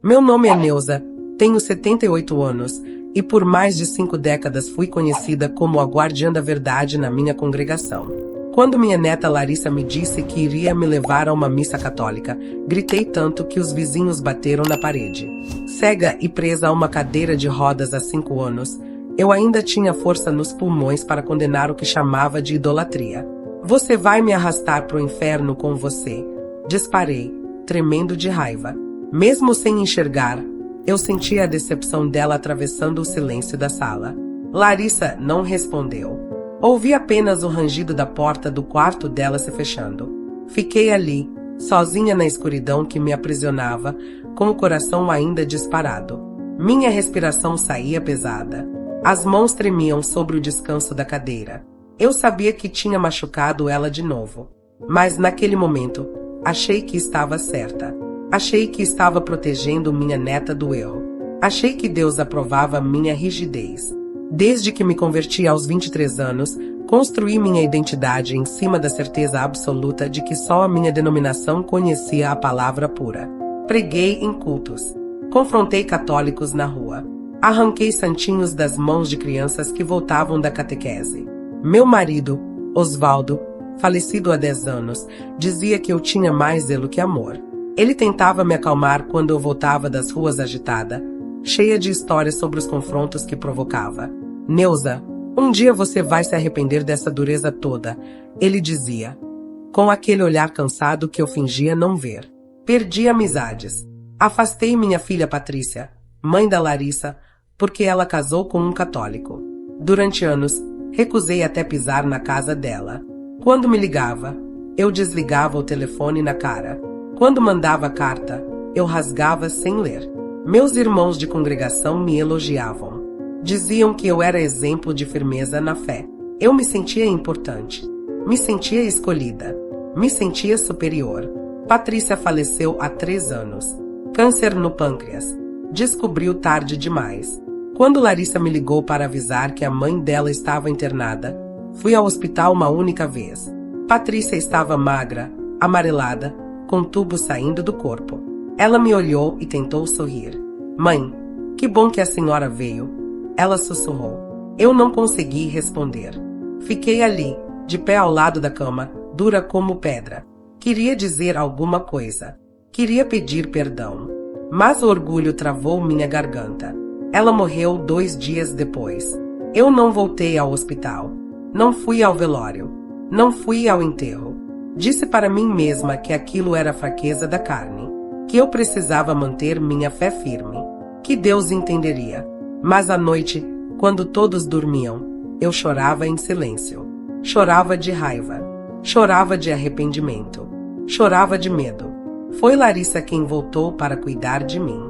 Meu nome é Neuza, tenho 78 anos, e por mais de 5 décadas fui conhecida como a guardiã da verdade na minha congregação. Quando minha neta Larissa me disse que iria me levar a uma missa católica, gritei tanto que os vizinhos bateram na parede. Cega e presa a uma cadeira de rodas há 5 anos, eu ainda tinha força nos pulmões para condenar o que chamava de idolatria. Você vai me arrastar pro inferno com você. Disparei, tremendo de raiva. Mesmo sem enxergar, eu sentia a decepção dela atravessando o silêncio da sala. Larissa não respondeu. Ouvi apenas o rangido da porta do quarto dela se fechando. Fiquei ali, sozinha na escuridão que me aprisionava, com o coração ainda disparado. Minha respiração saía pesada. As mãos tremiam sobre o descanso da cadeira. Eu sabia que tinha machucado ela de novo. Mas naquele momento, achei que estava certa. Achei que estava protegendo minha neta do erro. Achei que Deus aprovava minha rigidez. Desde que me converti aos 23 anos, construí minha identidade em cima da certeza absoluta de que só a minha denominação conhecia a palavra pura. Preguei em cultos. Confrontei católicos na rua. Arranquei santinhos das mãos de crianças que voltavam da catequese. Meu marido, Osvaldo, falecido há 10 anos, dizia que eu tinha mais zelo que amor. Ele tentava me acalmar quando eu voltava das ruas agitada, cheia de histórias sobre os confrontos que provocava. Neuza, um dia você vai se arrepender dessa dureza toda, ele dizia, com aquele olhar cansado que eu fingia não ver. Perdi amizades. Afastei minha filha Patrícia, mãe da Larissa, porque ela casou com um católico. Durante anos, recusei até pisar na casa dela. Quando me ligava, eu desligava o telefone na cara. Quando mandava carta, eu rasgava sem ler. Meus irmãos de congregação me elogiavam. Diziam que eu era exemplo de firmeza na fé. Eu me sentia importante. Me sentia escolhida. Me sentia superior. Patrícia faleceu há 3 anos. Câncer no pâncreas. Descobriu tarde demais. Quando Larissa me ligou para avisar que a mãe dela estava internada, fui ao hospital uma única vez. Patrícia estava magra, amarelada, com tubos saindo do corpo. Ela me olhou e tentou sorrir. Mãe, que bom que a senhora veio. Ela sussurrou. Eu não consegui responder. Fiquei ali, de pé ao lado da cama, dura como pedra. Queria dizer alguma coisa. Queria pedir perdão. Mas o orgulho travou minha garganta. Ela morreu 2 dias depois. Eu não voltei ao hospital. Não fui ao velório. Não fui ao enterro. Disse para mim mesma que aquilo era fraqueza da carne, que eu precisava manter minha fé firme, que Deus entenderia. Mas à noite, quando todos dormiam, eu chorava em silêncio. Chorava de raiva. Chorava de arrependimento. Chorava de medo. Foi Larissa quem voltou para cuidar de mim.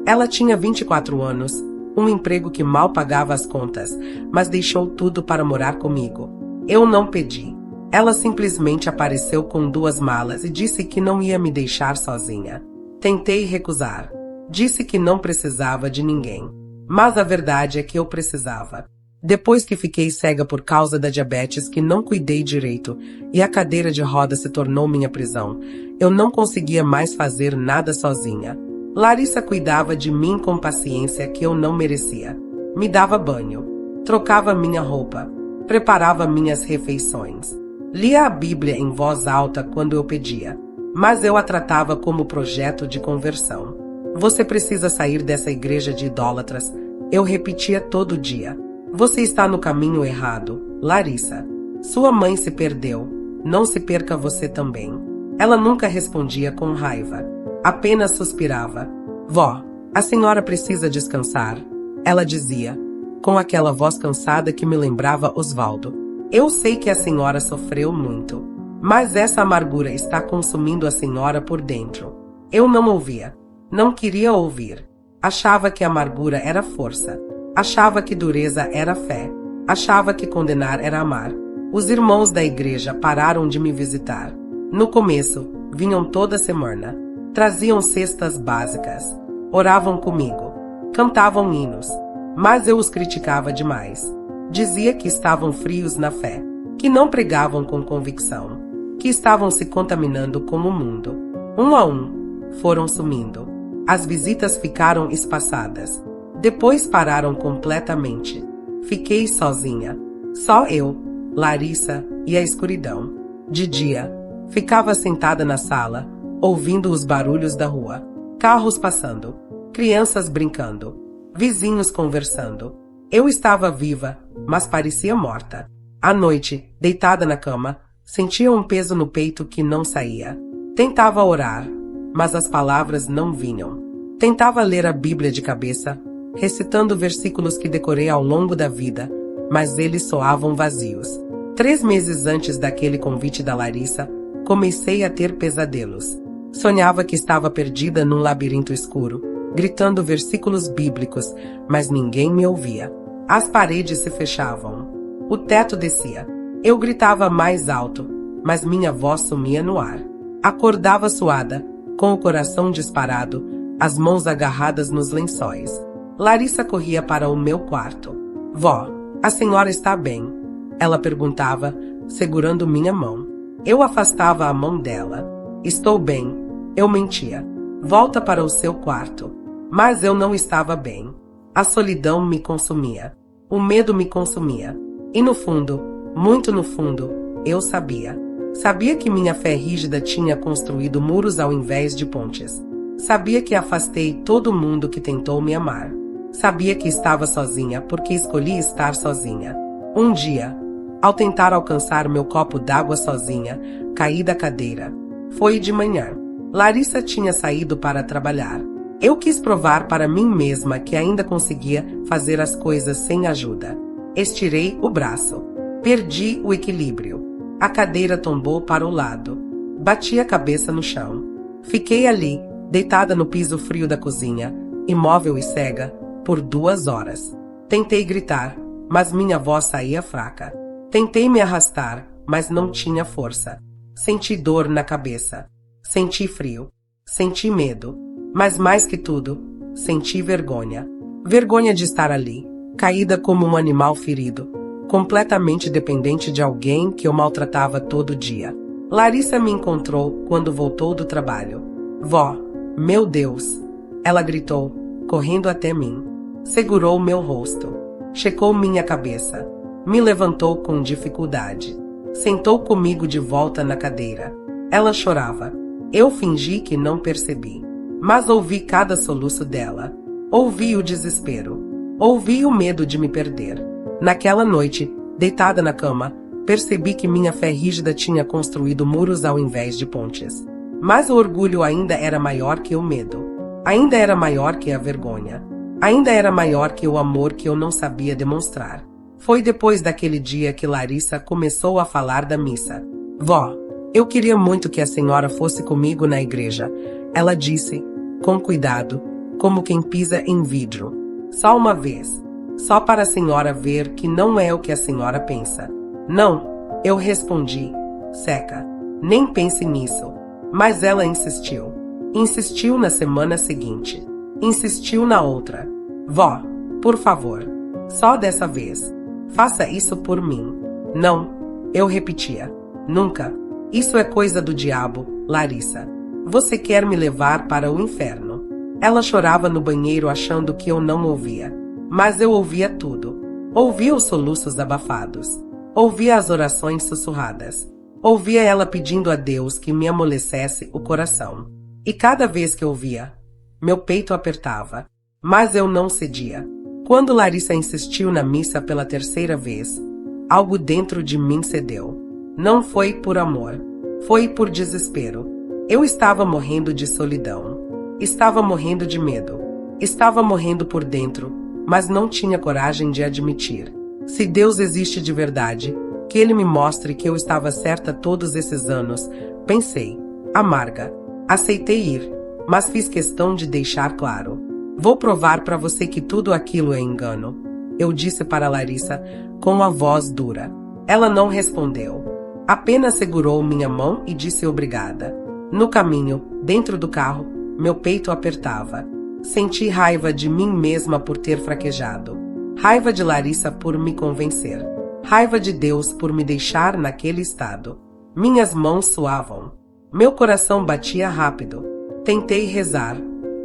Ela tinha 24 anos, um emprego que mal pagava as contas, mas deixou tudo para morar comigo. Eu não pedi. Ela simplesmente apareceu com 2 malas e disse que não ia me deixar sozinha. Tentei recusar. Disse que não precisava de ninguém. Mas a verdade é que eu precisava. Depois que fiquei cega por causa da diabetes que não cuidei direito e a cadeira de roda se tornou minha prisão, eu não conseguia mais fazer nada sozinha. Larissa cuidava de mim com paciência que eu não merecia. Me dava banho. Trocava minha roupa. Preparava minhas refeições. Lia a Bíblia em voz alta quando eu pedia, mas eu a tratava como projeto de conversão. Você precisa sair dessa igreja de idólatras, eu repetia todo dia. Você está no caminho errado, Larissa. Sua mãe se perdeu, não se perca você também. Ela nunca respondia com raiva, apenas suspirava. Vó, a senhora precisa descansar, ela dizia, com aquela voz cansada que me lembrava Osvaldo. Eu sei que a senhora sofreu muito, mas essa amargura está consumindo a senhora por dentro. Eu não ouvia. Não queria ouvir. Achava que amargura era força. Achava que dureza era fé. Achava que condenar era amar. Os irmãos da igreja pararam de me visitar. No começo, vinham toda semana. Traziam cestas básicas. Oravam comigo. Cantavam hinos. Mas eu os criticava demais. Dizia que estavam frios na fé, que não pregavam com convicção, que estavam se contaminando com o mundo. Um a um, foram sumindo. As visitas ficaram espaçadas. Depois pararam completamente. Fiquei sozinha. Só eu, Larissa e a escuridão. De dia, ficava sentada na sala, ouvindo os barulhos da rua. Carros passando, crianças brincando, vizinhos conversando. Eu estava viva, mas parecia morta. À noite, deitada na cama, sentia um peso no peito que não saía. Tentava orar, mas as palavras não vinham. Tentava ler a Bíblia de cabeça, recitando versículos que decorei ao longo da vida, mas eles soavam vazios. 3 meses antes daquele convite da Larissa, comecei a ter pesadelos. Sonhava que estava perdida num labirinto escuro, gritando versículos bíblicos, mas ninguém me ouvia. As paredes se fechavam. O teto descia. Eu gritava mais alto, mas minha voz sumia no ar. Acordava suada, com o coração disparado, as mãos agarradas nos lençóis. Larissa corria para o meu quarto. Vó, a senhora está bem? Ela perguntava, segurando minha mão. Eu afastava a mão dela. Estou bem. Eu mentia. Volta para o seu quarto. Mas eu não estava bem. A solidão me consumia. O medo me consumia. E no fundo, muito no fundo, eu sabia. Sabia que minha fé rígida tinha construído muros ao invés de pontes. Sabia que afastei todo mundo que tentou me amar. Sabia que estava sozinha porque escolhi estar sozinha. Um dia, ao tentar alcançar meu copo d'água sozinha, caí da cadeira. Foi de manhã. Larissa tinha saído para trabalhar. Eu quis provar para mim mesma que ainda conseguia fazer as coisas sem ajuda. Estirei o braço. Perdi o equilíbrio. A cadeira tombou para o lado. Bati a cabeça no chão. Fiquei ali, deitada no piso frio da cozinha, imóvel e cega, por 2 horas. Tentei gritar, mas minha voz saía fraca. Tentei me arrastar, mas não tinha força. Senti dor na cabeça. Senti frio. Senti medo. Mas mais que tudo, senti vergonha. Vergonha de estar ali, caída como um animal ferido, completamente dependente de alguém que eu maltratava todo dia. Larissa me encontrou quando voltou do trabalho. Vó, meu Deus! Ela gritou, correndo até mim. Segurou meu rosto. Checou minha cabeça. Me levantou com dificuldade. Sentou comigo de volta na cadeira. Ela chorava. Eu fingi que não percebi. Mas ouvi cada soluço dela. Ouvi o desespero. Ouvi o medo de me perder. Naquela noite, deitada na cama, percebi que minha fé rígida tinha construído muros ao invés de pontes. Mas o orgulho ainda era maior que o medo. Ainda era maior que a vergonha. Ainda era maior que o amor que eu não sabia demonstrar. Foi depois daquele dia que Larissa começou a falar da missa. Vó, eu queria muito que a senhora fosse comigo na igreja. Ela disse, com cuidado, como quem pisa em vidro. Só uma vez. Só para a senhora ver que não é o que a senhora pensa. Não, eu respondi, seca. Nem pense nisso. Mas ela insistiu. Insistiu na semana seguinte. Insistiu na outra. Vó, por favor. Só dessa vez. Faça isso por mim. Não, eu repetia. Nunca. Isso é coisa do diabo, Larissa. Você quer me levar para o inferno. Ela chorava no banheiro achando que eu não ouvia. Mas eu ouvia tudo. Ouvia os soluços abafados. Ouvia as orações sussurradas. Ouvia ela pedindo a Deus que me amolecesse o coração. E cada vez que ouvia, meu peito apertava. Mas eu não cedia. Quando Larissa insistiu na missa pela 3ª vez, algo dentro de mim cedeu. Não foi por amor. Foi por desespero. Eu estava morrendo de solidão. Estava morrendo de medo. Estava morrendo por dentro, mas não tinha coragem de admitir. Se Deus existe de verdade, que Ele me mostre que eu estava certa todos esses anos, pensei. Amarga. Aceitei ir, mas fiz questão de deixar claro. Vou provar para você que tudo aquilo é engano. Eu disse para Larissa, com a voz dura. Ela não respondeu. Apenas segurou minha mão e disse obrigada. No caminho, dentro do carro, meu peito apertava. Senti raiva de mim mesma por ter fraquejado. Raiva de Larissa por me convencer. Raiva de Deus por me deixar naquele estado. Minhas mãos suavam. Meu coração batia rápido. Tentei rezar,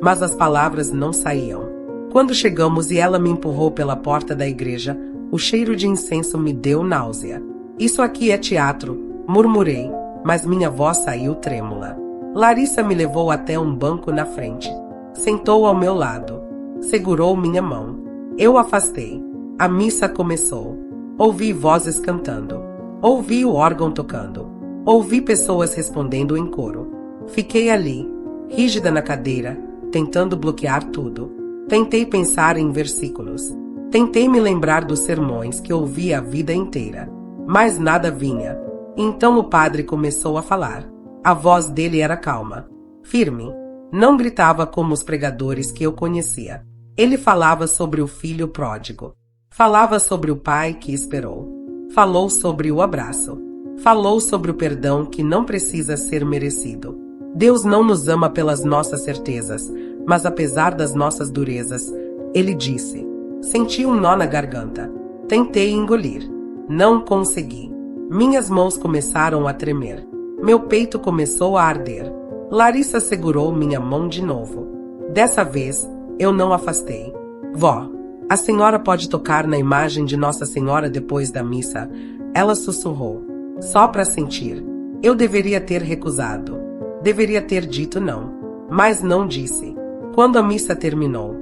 mas as palavras não saíam. Quando chegamos e ela me empurrou pela porta da igreja, o cheiro de incenso me deu náusea. Isso aqui é teatro, murmurei, mas minha voz saiu trêmula. Larissa me levou até um banco na frente. Sentou ao meu lado. Segurou minha mão. Eu afastei. A missa começou. Ouvi vozes cantando. Ouvi o órgão tocando. Ouvi pessoas respondendo em coro. Fiquei ali, rígida na cadeira, tentando bloquear tudo. Tentei pensar em versículos. Tentei me lembrar dos sermões que ouvi a vida inteira. Mas nada vinha. Então o padre começou a falar. A voz dele era calma, firme. Não gritava como os pregadores que eu conhecia. Ele falava sobre o filho pródigo. Falava sobre o pai que esperou. Falou sobre o abraço. Falou sobre o perdão que não precisa ser merecido. Deus não nos ama pelas nossas certezas, mas apesar das nossas durezas, ele disse. Senti um nó na garganta. Tentei engolir. Não consegui. Minhas mãos começaram a tremer. Meu peito começou a arder. Larissa segurou minha mão de novo. Dessa vez, eu não afastei. Vó, a senhora pode tocar na imagem de Nossa Senhora depois da missa? Ela sussurrou. Só para sentir. Eu deveria ter recusado. Deveria ter dito não. Mas não disse. Quando a missa terminou,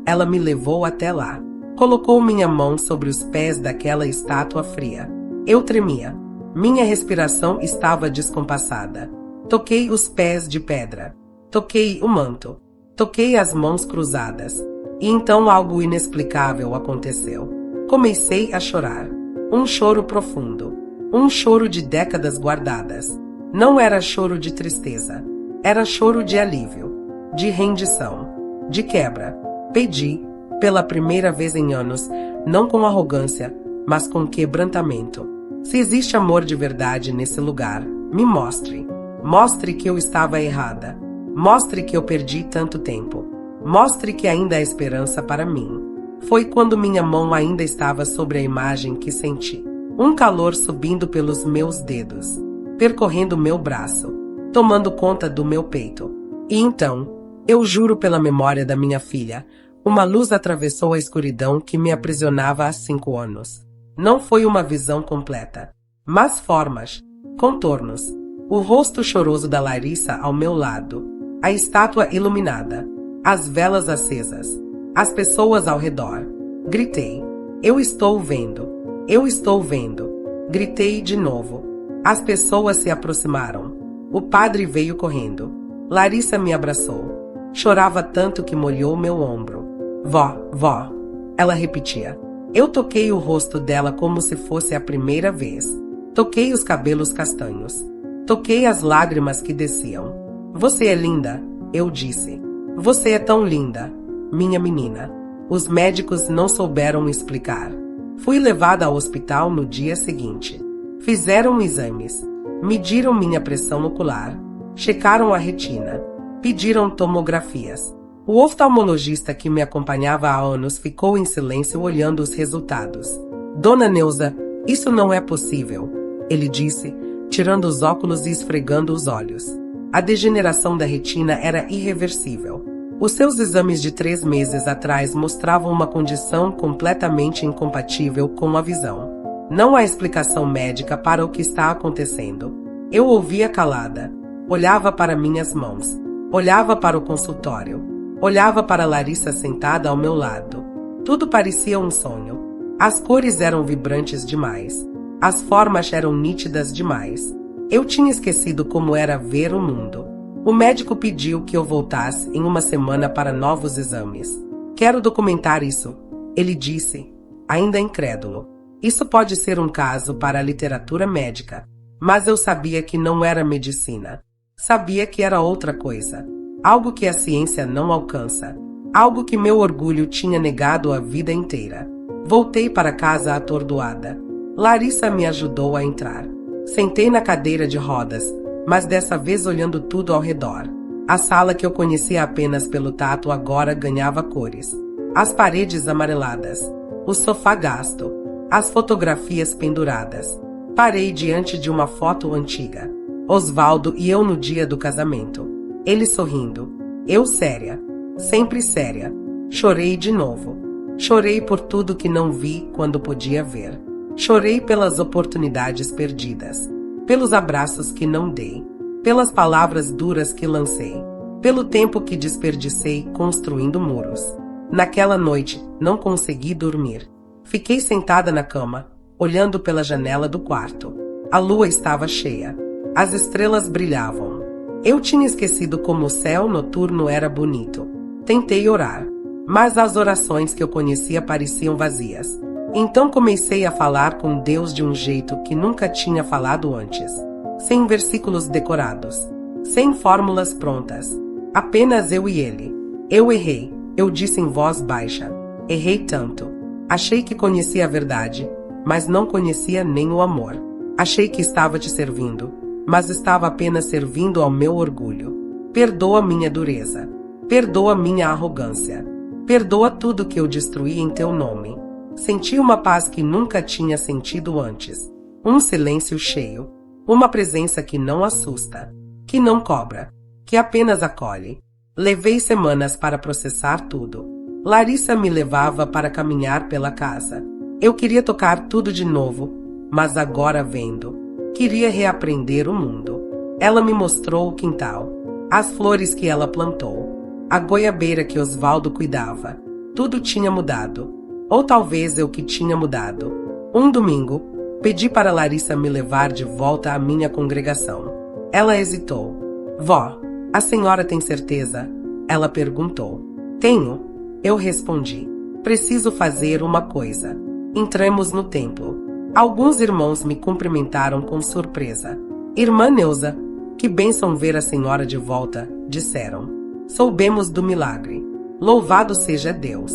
ela me levou até lá. Colocou minha mão sobre os pés daquela estátua fria. Eu tremia. Minha respiração estava descompassada. Toquei os pés de pedra. Toquei o manto. Toquei as mãos cruzadas. E então algo inexplicável aconteceu. Comecei a chorar. Um choro profundo. Um choro de décadas guardadas. Não era choro de tristeza. Era choro de alívio. De rendição. De quebra. Pedi, pela primeira vez em anos, não com arrogância, mas com quebrantamento. Se existe amor de verdade nesse lugar, me mostre. Mostre que eu estava errada. Mostre que eu perdi tanto tempo. Mostre que ainda há esperança para mim. Foi quando minha mão ainda estava sobre a imagem que senti. Um calor subindo pelos meus dedos, percorrendo meu braço, tomando conta do meu peito. E então, eu juro pela memória da minha filha, uma luz atravessou a escuridão que me aprisionava há 5 anos. Não foi uma visão completa, mas formas, contornos, o rosto choroso da Larissa ao meu lado, a estátua iluminada, as velas acesas, as pessoas ao redor. Gritei. Eu estou vendo. Eu estou vendo. Gritei de novo. As pessoas se aproximaram. O padre veio correndo. Larissa me abraçou. Chorava tanto que molhou meu ombro. Vó, vó. Ela repetia. Eu toquei o rosto dela como se fosse a primeira vez. Toquei os cabelos castanhos. Toquei as lágrimas que desciam. Você é linda, eu disse. Você é tão linda, minha menina. Os médicos não souberam explicar. Fui levada ao hospital no dia seguinte. Fizeram exames. Mediram minha pressão ocular. Checaram a retina. Pediram tomografias. O oftalmologista que me acompanhava há anos ficou em silêncio olhando os resultados. Dona Neuza, isso não é possível, ele disse, tirando os óculos e esfregando os olhos. A degeneração da retina era irreversível. Os seus exames de 3 meses atrás mostravam uma condição completamente incompatível com a visão. Não há explicação médica para o que está acontecendo. Eu ouvia calada. Olhava para minhas mãos. Olhava para o consultório. Olhava para Larissa sentada ao meu lado. Tudo parecia um sonho. As cores eram vibrantes demais. As formas eram nítidas demais. Eu tinha esquecido como era ver o mundo. O médico pediu que eu voltasse em uma semana para novos exames. Quero documentar isso, ele disse, ainda incrédulo. Isso pode ser um caso para a literatura médica, mas eu sabia que não era medicina. Sabia que era outra coisa. Algo que a ciência não alcança. Algo que meu orgulho tinha negado a vida inteira. Voltei para casa atordoada. Larissa me ajudou a entrar. Sentei na cadeira de rodas, mas dessa vez olhando tudo ao redor. A sala que eu conhecia apenas pelo tato agora ganhava cores. As paredes amareladas. O sofá gasto. As fotografias penduradas. Parei diante de uma foto antiga. Osvaldo e eu no dia do casamento. Ele sorrindo. Eu séria. sempre séria. Chorei de novo. Chorei por tudo que não vi quando podia ver. Chorei pelas oportunidades perdidas, pelos abraços que não dei, pelas palavras duras que lancei, pelo tempo que desperdicei construindo muros. Naquela noite, não consegui dormir. Fiquei sentada na cama, olhando pela janela do quarto. A lua estava cheia. As estrelas brilhavam. Eu tinha esquecido como o céu noturno era bonito. Tentei orar, mas as orações que eu conhecia pareciam vazias. Então comecei a falar com Deus de um jeito que nunca tinha falado antes. Sem versículos decorados, sem fórmulas prontas. Apenas eu e ele. Eu errei, eu disse em voz baixa. Errei tanto. Achei que conhecia a verdade, mas não conhecia nem o amor. Achei que estava te servindo, mas estava apenas servindo ao meu orgulho. Perdoa minha dureza. Perdoa minha arrogância. Perdoa tudo que eu destruí em teu nome. Senti uma paz que nunca tinha sentido antes. Um silêncio cheio. Uma presença que não assusta, que não cobra, que apenas acolhe. Levei semanas para processar tudo. Larissa me levava para caminhar pela casa. Eu queria tocar tudo de novo, mas agora vendo. Queria reaprender o mundo. Ela me mostrou o quintal, as flores que ela plantou, a goiabeira que Osvaldo cuidava. Tudo tinha mudado. Ou talvez eu que tinha mudado. Um domingo, pedi para Larissa me levar de volta à minha congregação. Ela hesitou. Vó, a senhora tem certeza? Ela perguntou. Tenho. Eu respondi. Preciso fazer uma coisa. Entremos no templo. Alguns irmãos me cumprimentaram com surpresa. Irmã Neuza, que bênção ver a senhora de volta, disseram. Soubemos do milagre. Louvado seja Deus.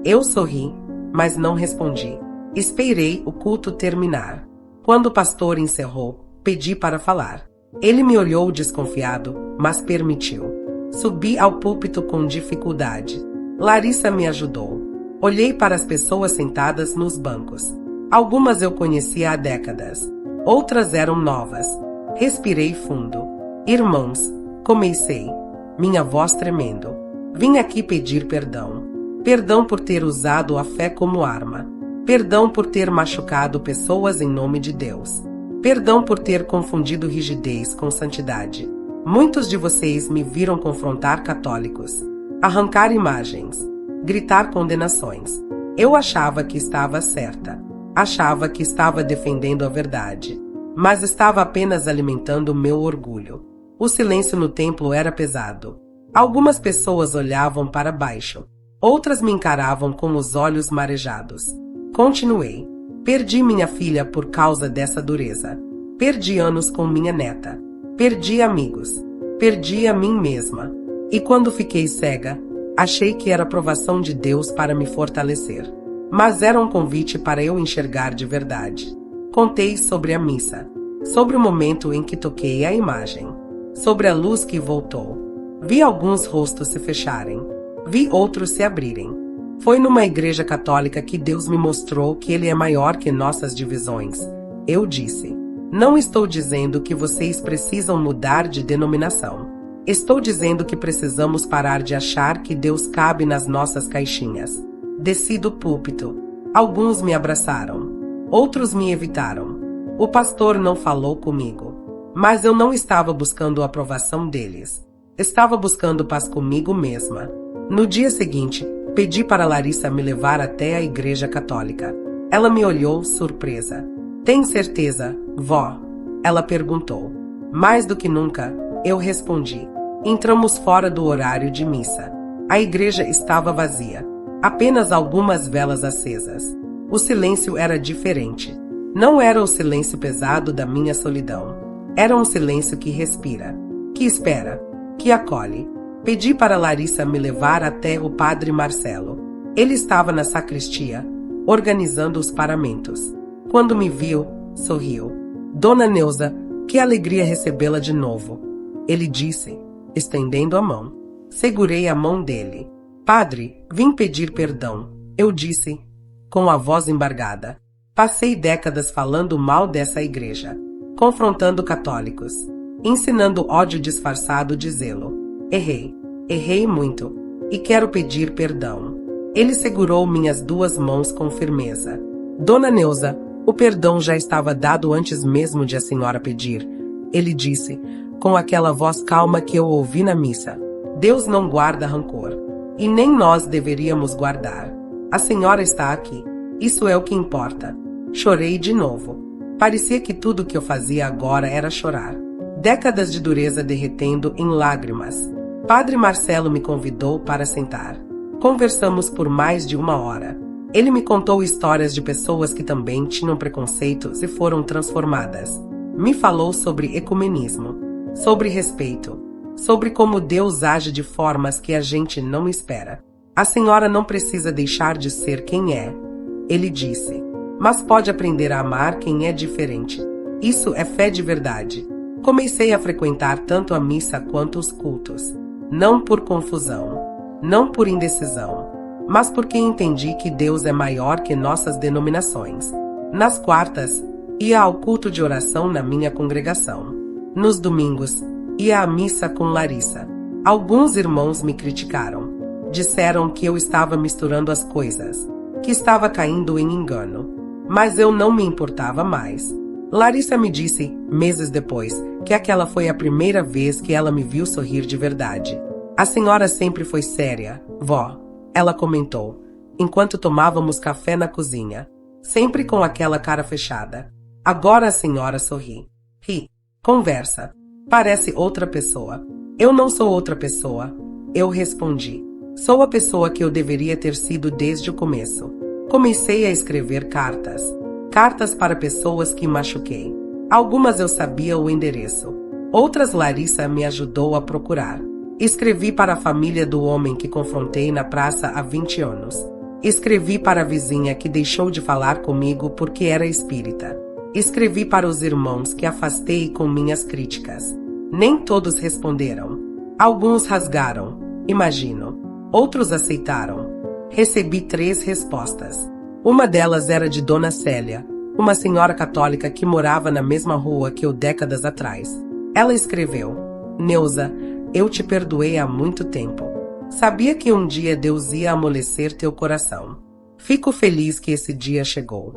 Eu sorri, mas não respondi. Esperei o culto terminar. Quando o pastor encerrou, pedi para falar. Ele me olhou desconfiado, mas permitiu. Subi ao púlpito com dificuldade. Larissa me ajudou. Olhei para as pessoas sentadas nos bancos. Algumas eu conhecia há décadas. Outras eram novas. Respirei fundo. Irmãos, comecei. Minha voz tremendo. Vim aqui pedir perdão. Perdão por ter usado a fé como arma. Perdão por ter machucado pessoas em nome de Deus. Perdão por ter confundido rigidez com santidade. Muitos de vocês me viram confrontar católicos, arrancar imagens, gritar condenações. Eu achava que estava certa. Achava que estava defendendo a verdade. Mas estava apenas alimentando meu orgulho. O silêncio no templo era pesado. Algumas pessoas olhavam para baixo. Outras me encaravam com os olhos marejados. Continuei. Perdi minha filha por causa dessa dureza. Perdi anos com minha neta. Perdi amigos. Perdi a mim mesma. E quando fiquei cega, achei que era a aprovação de Deus para me fortalecer. Mas era um convite para eu enxergar de verdade. Contei sobre a missa. Sobre o momento em que toquei a imagem. Sobre a luz que voltou. Vi alguns rostos se fecharem. Vi outros se abrirem. Foi numa igreja católica que Deus me mostrou que Ele é maior que nossas divisões. Eu disse: não estou dizendo que vocês precisam mudar de denominação. Estou dizendo que precisamos parar de achar que Deus cabe nas nossas caixinhas. Desci do púlpito. Alguns me abraçaram. Outros me evitaram. O pastor não falou comigo. Mas eu não estava buscando a aprovação deles. Estava buscando paz comigo mesma. No dia seguinte, pedi para Larissa me levar até a igreja católica. Ela me olhou surpresa. Tem certeza, vó? Ela perguntou. Mais do que nunca, eu respondi. Entramos fora do horário de missa. A igreja estava vazia. Apenas algumas velas acesas. O silêncio era diferente. Não era o silêncio pesado da minha solidão. Era um silêncio que respira, que espera, que acolhe. Pedi para Larissa me levar até o padre Marcelo. Ele estava na sacristia, organizando os paramentos. Quando me viu, sorriu. Dona Neuza, que alegria recebê-la de novo. Ele disse, estendendo a mão. Segurei a mão dele. Padre, vim pedir perdão. Eu disse, com a voz embargada. Passei décadas falando mal dessa igreja, confrontando católicos, ensinando ódio disfarçado de zelo. Errei muito. e quero pedir perdão. Ele segurou minhas duas mãos com firmeza. Dona Neuza, o perdão já estava dado antes mesmo de a senhora pedir. Ele disse, com aquela voz calma que eu ouvi na missa. Deus não guarda rancor. E nem nós deveríamos guardar. A senhora está aqui. Isso é o que importa. Chorei de novo. Parecia que tudo o que eu fazia agora era chorar. Décadas de dureza derretendo em lágrimas. Padre Marcelo me convidou para sentar. Conversamos por mais de 1 hora. Ele me contou histórias de pessoas que também tinham preconceitos e foram transformadas. Me falou sobre ecumenismo, sobre respeito, sobre como Deus age de formas que a gente não espera. A senhora não precisa deixar de ser quem é, ele disse, mas pode aprender a amar quem é diferente. Isso é fé de verdade. Comecei a frequentar tanto a missa quanto os cultos, não por confusão, não por indecisão, mas porque entendi que Deus é maior que nossas denominações. Nas quartas, ia ao culto de oração na minha congregação. Nos domingos, ia à missa com Larissa. Alguns irmãos me criticaram. Disseram que eu estava misturando as coisas, que estava caindo em engano. Mas eu não me importava mais. Larissa me disse, meses depois, que aquela foi a primeira vez que ela me viu sorrir de verdade. A senhora sempre foi séria, vó, ela comentou, enquanto tomávamos café na cozinha, sempre com aquela cara fechada. Agora a senhora sorri. Ri. Conversa. Parece outra pessoa. Eu não sou outra pessoa. Eu respondi. Sou a pessoa que eu deveria ter sido desde o começo. Comecei a escrever cartas. Cartas para pessoas que machuquei. Algumas eu sabia o endereço. Outras Larissa me ajudou a procurar. Escrevi para a família do homem que confrontei na praça há 20 anos. Escrevi para a vizinha que deixou de falar comigo porque era espírita. Escrevi para os irmãos que afastei com minhas críticas. Nem todos responderam. Alguns rasgaram, imagino. Outros aceitaram. Recebi 3 respostas. Uma delas era de Dona Célia, uma senhora católica que morava na mesma rua que eu décadas atrás. Ela escreveu: Neuza, eu te perdoei há muito tempo. Sabia que um dia Deus ia amolecer teu coração. Fico feliz que esse dia chegou.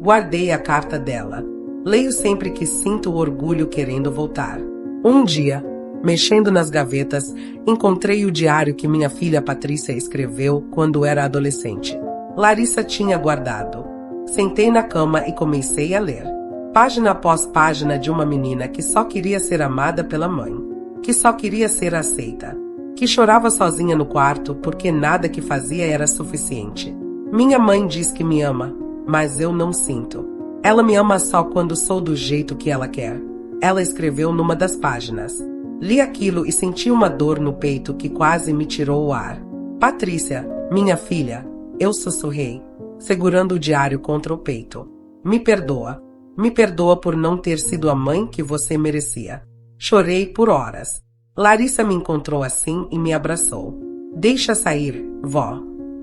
Guardei a carta dela. Leio sempre que sinto o orgulho querendo voltar. Um dia, mexendo nas gavetas, encontrei o diário que minha filha Patrícia escreveu quando era adolescente. Larissa tinha guardado. Sentei na cama e comecei a ler. Página após página de uma menina que só queria ser amada pela mãe. Que só queria ser aceita. Que chorava sozinha no quarto porque nada que fazia era suficiente. Minha mãe diz que me ama, mas eu não sinto. Ela me ama só quando sou do jeito que ela quer. Ela escreveu numa das páginas. Li aquilo e senti uma dor no peito que quase me tirou o ar. Patrícia, minha filha, eu sussurrei, segurando o diário contra o peito. Me perdoa. Me perdoa por não ter sido a mãe que você merecia. Chorei por horas. Larissa me encontrou assim e me abraçou. Deixa sair, vó.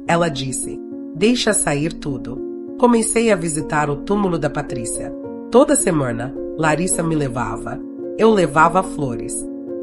Ela disse. Deixa sair tudo. Comecei a visitar o túmulo da Patrícia. Toda semana, Larissa me levava. Eu levava flores.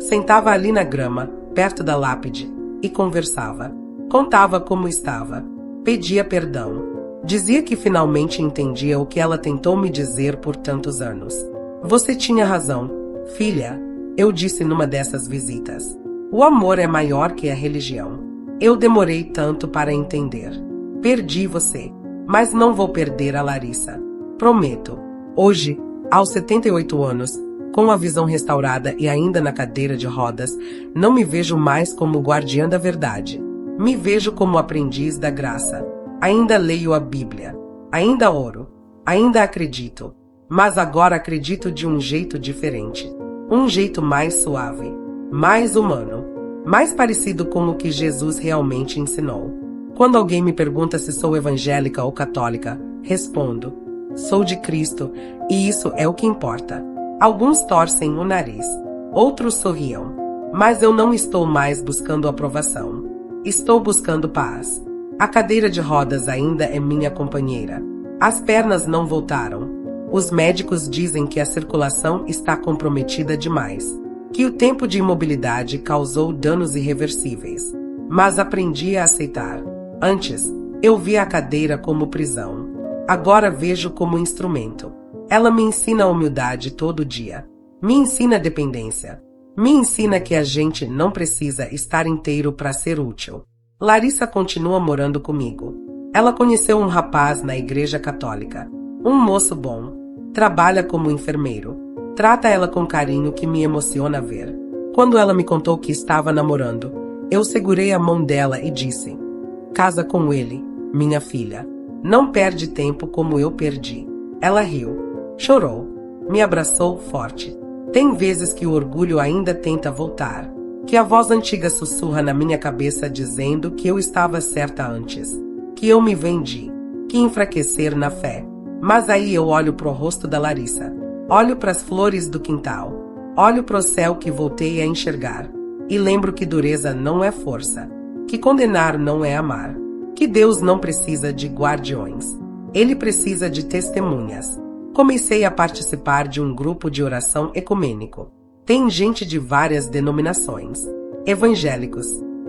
Sentava ali na grama, perto da lápide, e conversava. Contava como estava. Pedia perdão. Dizia que finalmente entendia o que ela tentou me dizer por tantos anos. Você tinha razão, filha, eu disse numa dessas visitas. O amor é maior que a religião. Eu demorei tanto para entender. Perdi você, mas não vou perder a Larissa. Prometo. Hoje, aos 78 anos, com a visão restaurada e ainda na cadeira de rodas, não me vejo mais como guardiã da verdade. Me vejo como aprendiz da graça. Ainda leio a Bíblia. Ainda oro. Ainda acredito. Mas agora acredito de um jeito diferente. Um jeito mais suave. Mais humano. Mais parecido com o que Jesus realmente ensinou. Quando alguém me pergunta se sou evangélica ou católica, respondo: sou de Cristo, e isso é o que importa. Alguns torcem o nariz. Outros sorriam. Mas eu não estou mais buscando aprovação. Estou buscando paz. A cadeira de rodas ainda é minha companheira. As pernas não voltaram. Os médicos dizem que a circulação está comprometida demais. Que o tempo de imobilidade causou danos irreversíveis. mas aprendi a aceitar. Antes, eu via a cadeira como prisão. Agora vejo como instrumento. Ela me ensina a humildade todo dia. Me ensina a dependência. Me ensina que a gente não precisa estar inteiro para ser útil. Larissa continua morando comigo. Ela conheceu um rapaz na igreja católica. Um moço bom. Trabalha como enfermeiro. Trata ela com carinho que me emociona ver. Quando ela me contou que estava namorando, eu segurei a mão dela e disse: casa com ele, minha filha. Não perde tempo como eu perdi. Ela riu, chorou, me abraçou forte. Tem vezes que o orgulho ainda tenta voltar, que a voz antiga sussurra na minha cabeça dizendo que eu estava certa antes, que eu me vendi, que enfraquecer na fé. Mas aí eu olho pro rosto da Larissa, olho pras flores do quintal, olho pro céu que voltei a enxergar, e lembro que dureza não é força, que condenar não é amar, que Deus não precisa de guardiões, Ele precisa de testemunhas. Comecei a participar de um grupo de oração ecumênico. Tem gente de várias denominações, evangélicos,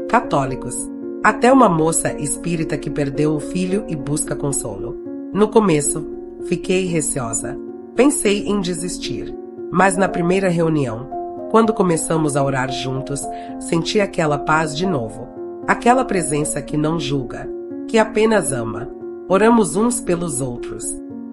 católicos, até uma moça espírita que perdeu o filho e busca consolo. No começo, fiquei receosa. Pensei em desistir. Mas na primeira reunião, quando começamos a orar juntos, senti aquela paz de novo. Aquela presença que não julga, que apenas ama. Oramos uns pelos outros.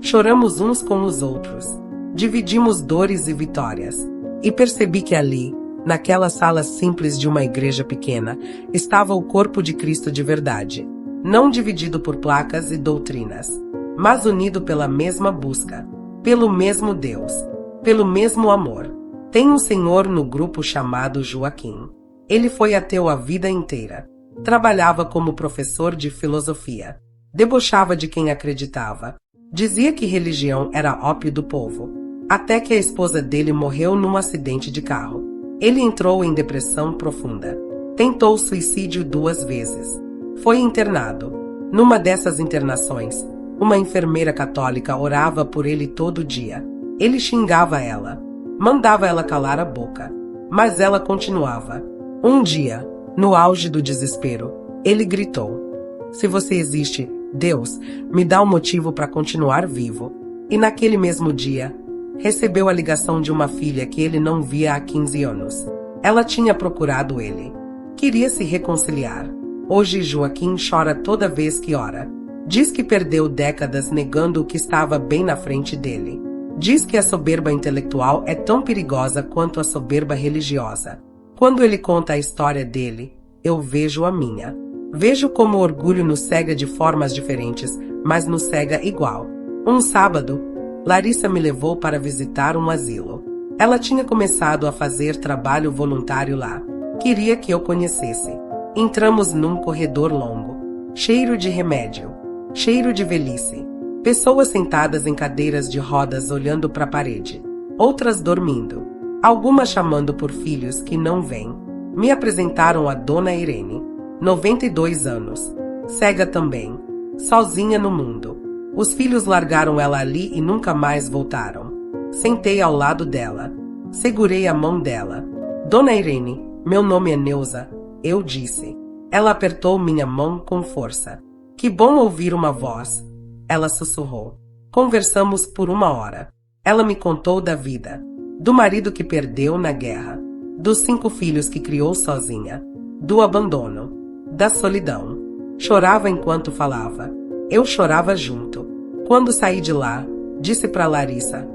Choramos uns com os outros. Dividimos dores e vitórias. E percebi que ali, naquela sala simples de uma igreja pequena, estava o corpo de Cristo de verdade. Não dividido por placas e doutrinas, mas unido pela mesma busca, pelo mesmo Deus, pelo mesmo amor. Tem um senhor no grupo chamado Joaquim. Ele foi ateu a vida inteira. Trabalhava como professor de filosofia. Debochava de quem acreditava. Dizia que religião era ópio do povo. Até que a esposa dele morreu num acidente de carro. Ele entrou em depressão profunda. Tentou suicídio 2 vezes. Foi internado. Numa dessas internações, uma enfermeira católica orava por ele todo dia. Ele xingava ela. Mandava ela calar a boca. Mas ela continuava. Um dia, no auge do desespero, ele gritou: se você existe, Deus, me dá um motivo para continuar vivo. E naquele mesmo dia, recebeu a ligação de uma filha que ele não via há 15 anos. Ela tinha procurado ele. Queria se reconciliar. Hoje Joaquim chora toda vez que ora. Diz que perdeu décadas negando o que estava bem na frente dele. Diz que a soberba intelectual é tão perigosa quanto a soberba religiosa. Quando ele conta a história dele, eu vejo a minha. Vejo como o orgulho nos cega de formas diferentes, mas nos cega igual. Um sábado, Larissa me levou para visitar um asilo. Ela tinha começado a fazer trabalho voluntário lá. Queria que eu conhecesse. Entramos num corredor longo, cheiro de remédio, cheiro de velhice. Pessoas sentadas em cadeiras de rodas olhando para a parede. Outras dormindo. Algumas chamando por filhos que não vêm. Me apresentaram a Dona Irene, 92 anos. Cega também. Sozinha no mundo. Os filhos largaram ela ali e nunca mais voltaram. Sentei ao lado dela. Segurei a mão dela. Dona Irene, meu nome é Neuza, eu disse. Ela apertou minha mão com força. Que bom ouvir uma voz. Ela sussurrou. Conversamos por 1 hora. Ela me contou da vida. Do marido que perdeu na guerra. Dos 5 filhos que criou sozinha. Do abandono. Da solidão. Chorava enquanto falava. Eu chorava junto. Quando saí de lá, disse para Larissa: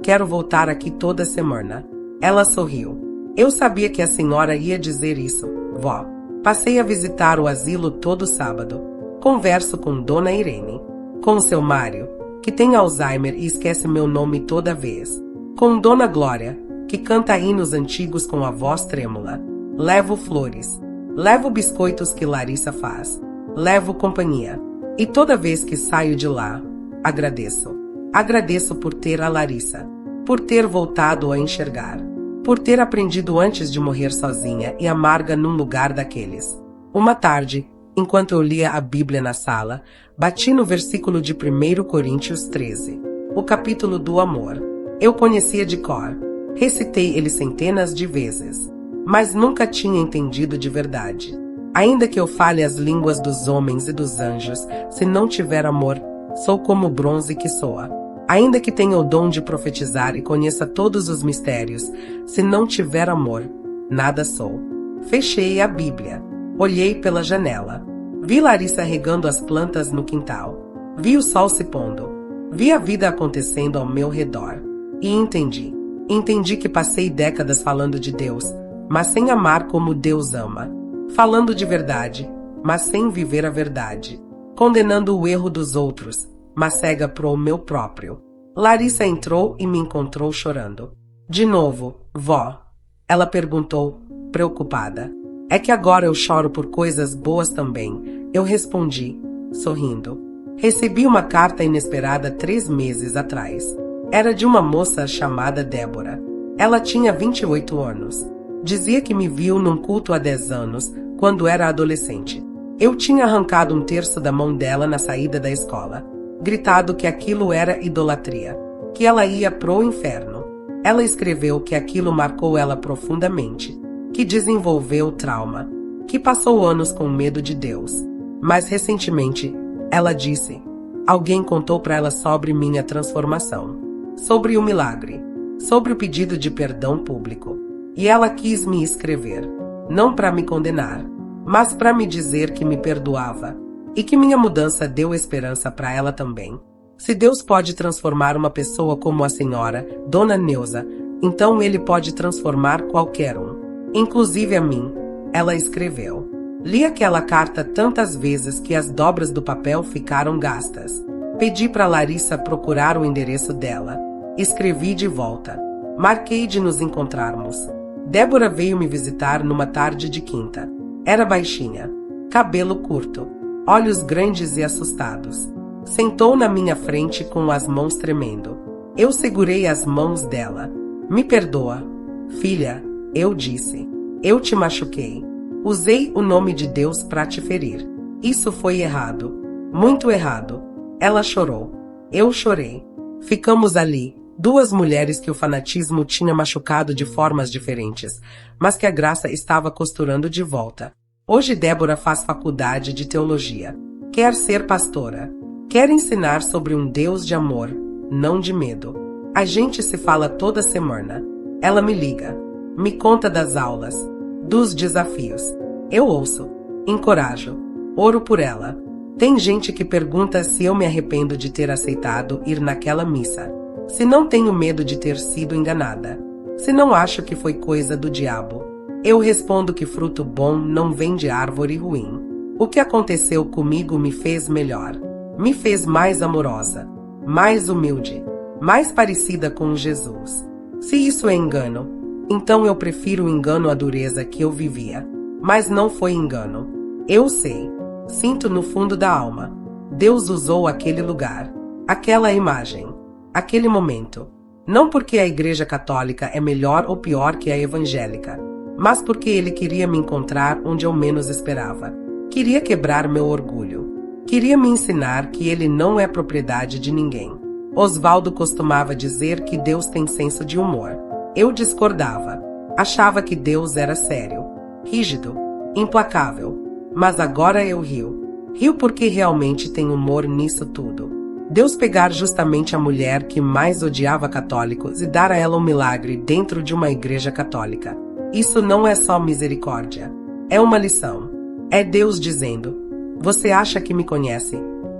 quero voltar aqui toda semana. Ela sorriu. Eu sabia que a senhora ia dizer isso, vó. Passei a visitar o asilo todo sábado. Converso com Dona Irene. Com seu Mário, que tem Alzheimer e esquece meu nome toda vez. Com Dona Glória, que canta hinos antigos com a voz trêmula. Levo flores. Levo biscoitos que Larissa faz. Levo companhia. E toda vez que saio de lá, agradeço. Agradeço por ter a Larissa. Por ter voltado a enxergar. Por ter aprendido antes de morrer sozinha e amarga num lugar daqueles. Uma tarde, enquanto eu lia a Bíblia na sala, bati no versículo de 1 Coríntios 13, o capítulo do amor. Eu conhecia de cor. Recitei ele centenas de vezes, mas nunca tinha entendido de verdade. Ainda que eu fale as línguas dos homens e dos anjos, se não tiver amor, sou como o bronze que soa. Ainda que tenha o dom de profetizar e conheça todos os mistérios, se não tiver amor, nada sou. Fechei a Bíblia. Olhei pela janela. Vi Larissa regando as plantas no quintal. Vi o sol se pondo. Vi a vida acontecendo ao meu redor. E entendi. Entendi que passei décadas falando de Deus, mas sem amar como Deus ama. Falando de verdade, mas sem viver a verdade. Condenando o erro dos outros, mas cega pro meu próprio. Larissa entrou e me encontrou chorando. De novo, vó? Ela perguntou, preocupada. É que agora eu choro por coisas boas também. Eu respondi, sorrindo. Recebi uma carta inesperada 3 meses atrás. Era de uma moça chamada Débora. Ela tinha 28 anos. Dizia que me viu num culto há 10 anos, quando era adolescente. Eu tinha arrancado 1/3 da mão dela na saída da escola. Gritado que aquilo era idolatria. Que ela ia pro inferno. Ela escreveu que aquilo marcou ela profundamente. Que desenvolveu trauma. Que passou anos com medo de Deus. Mas recentemente, ela disse, alguém contou para ela sobre minha transformação. Sobre o milagre. Sobre o pedido de perdão público. E ela quis me escrever. Não para me condenar, mas para me dizer que me perdoava. E que minha mudança deu esperança para ela também. Se Deus pode transformar uma pessoa como a senhora, Dona Neuza, então Ele pode transformar qualquer um. Inclusive a mim, ela escreveu. Li aquela carta tantas vezes que as dobras do papel ficaram gastas. Pedi para Larissa procurar o endereço dela. Escrevi de volta. Marquei de nos encontrarmos. Débora veio me visitar numa tarde de quinta. Era baixinha, cabelo curto, olhos grandes e assustados. Sentou na minha frente com as mãos tremendo. Eu segurei as mãos dela. Me perdoa, filha, eu disse. Eu te machuquei. Usei o nome de Deus para te ferir. Isso foi errado. Muito errado. Ela chorou. Eu chorei. Ficamos ali, 2 mulheres que o fanatismo tinha machucado de formas diferentes, mas que a graça estava costurando de volta. Hoje Débora faz faculdade de teologia. Quer ser pastora. Quer ensinar sobre um Deus de amor, não de medo. A gente se fala toda semana. Ela me liga. Me conta das aulas. Dos desafios. Eu ouço. Encorajo. Oro por ela. Tem gente que pergunta se eu me arrependo de ter aceitado ir naquela missa. Se não tenho medo de ter sido enganada. Se não acho que foi coisa do diabo. Eu respondo que fruto bom não vem de árvore ruim. O que aconteceu comigo me fez melhor. Me fez mais amorosa. Mais humilde. Mais parecida com Jesus. Se isso é engano, então eu prefiro o engano à dureza que eu vivia. Mas não foi engano. Eu sei. Sinto no fundo da alma. Deus usou aquele lugar. Aquela imagem. Aquele momento. Não porque a Igreja Católica é melhor ou pior que a evangélica, mas porque Ele queria me encontrar onde eu menos esperava. Queria quebrar meu orgulho. Queria me ensinar que Ele não é propriedade de ninguém. Oswaldo costumava dizer que Deus tem senso de humor. Eu discordava. Achava que Deus era sério, rígido, implacável. Mas agora eu rio. Rio porque realmente tem humor nisso tudo. Deus pegar justamente a mulher que mais odiava católicos e dar a ela um milagre dentro de uma igreja católica. Isso não é só misericórdia. É uma lição. É Deus dizendo, você acha que me conhece,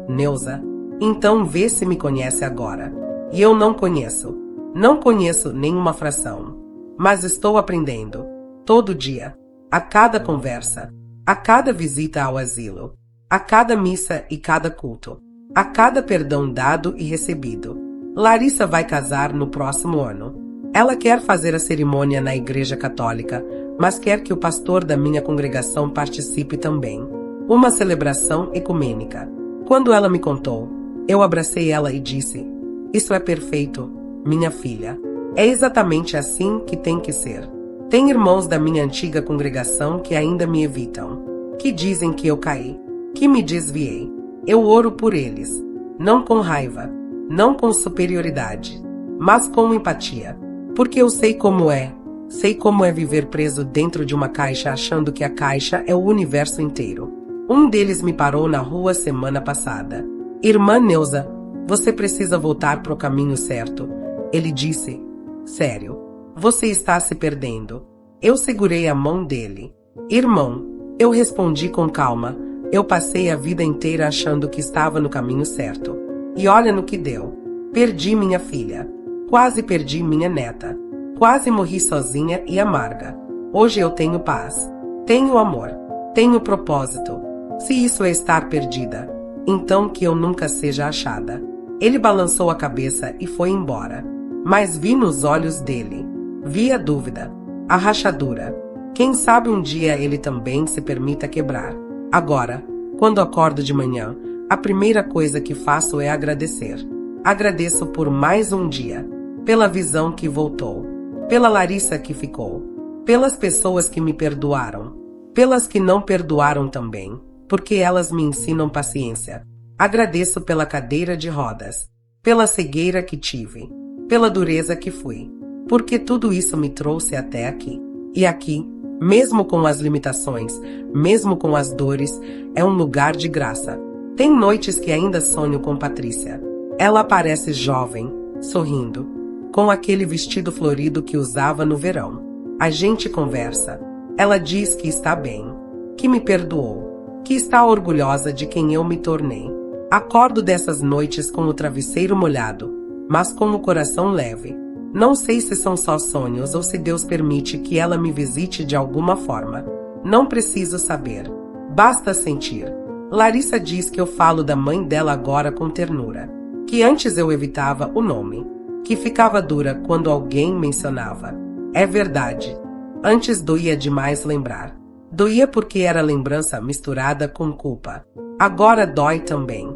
Neuza? Então vê se me conhece agora. E eu não conheço. Não conheço nenhuma fração. Mas estou aprendendo. Todo dia. A cada conversa. A cada visita ao asilo. A cada missa e cada culto. A cada perdão dado e recebido. Larissa vai casar no próximo ano. Ela quer fazer a cerimônia na Igreja Católica, mas quer que o pastor da minha congregação participe também. Uma celebração ecumênica. Quando ela me contou, eu abracei ela e disse, isso é perfeito, minha filha. É exatamente assim que tem que ser. Tem irmãos da minha antiga congregação que ainda me evitam, que dizem que eu caí, que me desviei. Eu oro por eles, não com raiva, não com superioridade, mas com empatia, porque eu sei como é, Sei como é viver preso dentro de uma caixa achando que a caixa é o universo inteiro. Um deles me parou na rua semana passada. Irmã Neuza, você precisa voltar pro caminho certo. Ele disse. Sério. Você está se perdendo. Eu segurei a mão dele. Irmão, eu respondi com calma. Eu passei a vida inteira achando que estava no caminho certo. E olha no que deu. Perdi minha filha. Quase perdi minha neta. Quase morri sozinha e amarga. Hoje eu tenho paz. Tenho amor. Tenho propósito. Se isso é estar perdida, então que eu nunca seja achada. Ele balançou a cabeça e foi embora. Mas vi nos olhos dele. Vi a dúvida. A rachadura. Quem sabe um dia ele também se permita quebrar. Agora, quando acordo de manhã, a primeira coisa que faço é agradecer. Agradeço por mais um dia. Pela visão que voltou. Pela Larissa que ficou. Pelas pessoas que me perdoaram. Pelas que não perdoaram também. Porque elas me ensinam paciência. Agradeço pela cadeira de rodas. Pela cegueira que tive. Pela dureza que fui. Porque tudo isso me trouxe até aqui. E aqui, mesmo com as limitações, mesmo com as dores, é um lugar de graça. Tem noites que ainda sonho com Patrícia. Ela parece jovem, sorrindo, com aquele vestido florido que usava no verão. A gente conversa. Ela diz que está bem, que me perdoou, que está orgulhosa de quem eu me tornei. Acordo dessas noites com o travesseiro molhado, mas com o coração leve. Não sei se são só sonhos ou se Deus permite que ela me visite de alguma forma. Não preciso saber. Basta sentir. Larissa diz que eu falo da mãe dela agora com ternura. Que antes eu evitava o nome. Que ficava dura quando alguém mencionava. É verdade. Antes doía demais lembrar. Doía porque era lembrança misturada com culpa. Agora dói também.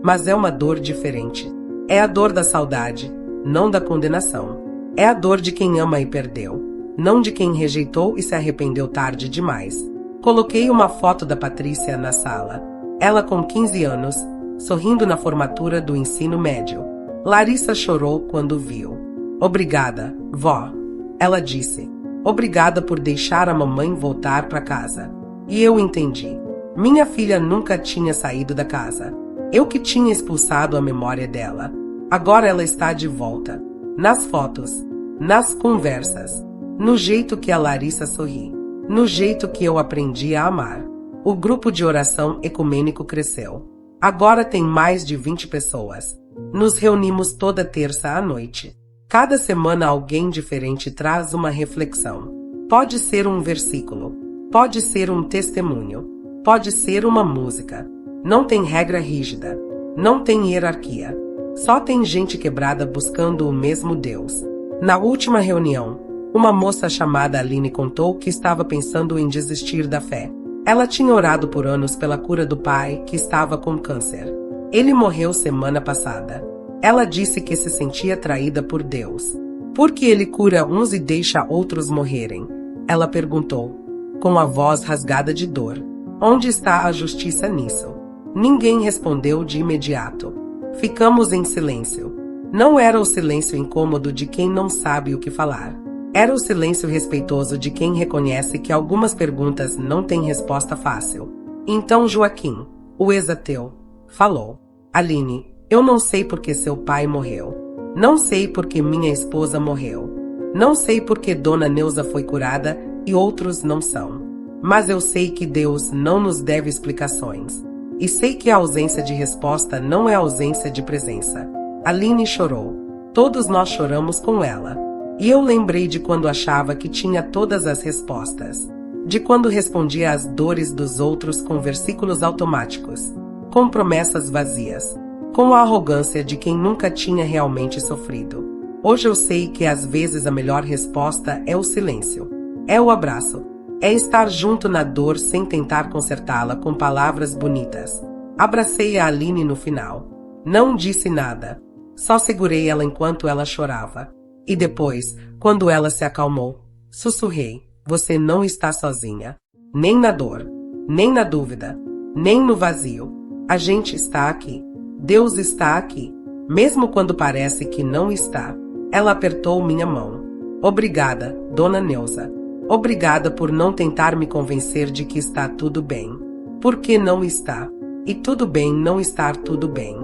Mas é uma dor diferente. É a dor da saudade, não da condenação. É a dor de quem ama e perdeu, não de quem rejeitou e se arrependeu tarde demais. Coloquei uma foto da Patrícia na sala. Ela com 15 anos, sorrindo na formatura do ensino médio. Larissa chorou quando viu. Obrigada, vó. Ela disse. Obrigada por deixar a mamãe voltar para casa. E eu entendi. Minha filha nunca tinha saído da casa. Eu que tinha expulsado a memória dela. Agora ela está de volta. Nas fotos. Nas conversas. No jeito que a Larissa sorri. No jeito que eu aprendi a amar. O grupo de oração ecumênico cresceu. Agora tem mais de 20 pessoas. Nos reunimos toda terça à noite. Cada semana alguém diferente traz uma reflexão. Pode ser um versículo. Pode ser um testemunho. Pode ser uma música. Não tem regra rígida. Não tem hierarquia. Só tem gente quebrada buscando o mesmo Deus. Na última reunião, uma moça chamada Aline contou que estava pensando em desistir da fé. Ela tinha orado por anos pela cura do pai, que estava com câncer. Ele morreu semana passada. Ela disse que se sentia traída por Deus. Por que ele cura uns e deixa outros morrerem? Ela perguntou, com a voz rasgada de dor. Onde está a justiça nisso? Ninguém respondeu de imediato. Ficamos em silêncio. Não era o silêncio incômodo de quem não sabe o que falar. Era o silêncio respeitoso de quem reconhece que algumas perguntas não têm resposta fácil. Então Joaquim, o ex-ateu, falou. Aline, eu não sei porque seu pai morreu. Não sei porque minha esposa morreu. Não sei porque Dona Neuza foi curada e outros não são. Mas eu sei que Deus não nos deve explicações. E sei que a ausência de resposta não é ausência de presença. Aline chorou. Todos nós choramos com ela. E eu lembrei de quando achava que tinha todas as respostas. De quando respondia às dores dos outros com versículos automáticos. Com promessas vazias. Com a arrogância de quem nunca tinha realmente sofrido. Hoje eu sei que às vezes a melhor resposta é o silêncio. É o abraço. É estar junto na dor sem tentar consertá-la com palavras bonitas. Abracei a Aline no final. Não disse nada. Só segurei ela enquanto ela chorava. E depois, quando ela se acalmou, sussurrei. Você não está sozinha. Nem na dor. Nem na dúvida. Nem no vazio. A gente está aqui. Deus está aqui. Mesmo quando parece que não está. Ela apertou minha mão. Obrigada, Dona Neuza. Obrigada por não tentar me convencer de que está tudo bem. Porque não está. E tudo bem não estar tudo bem.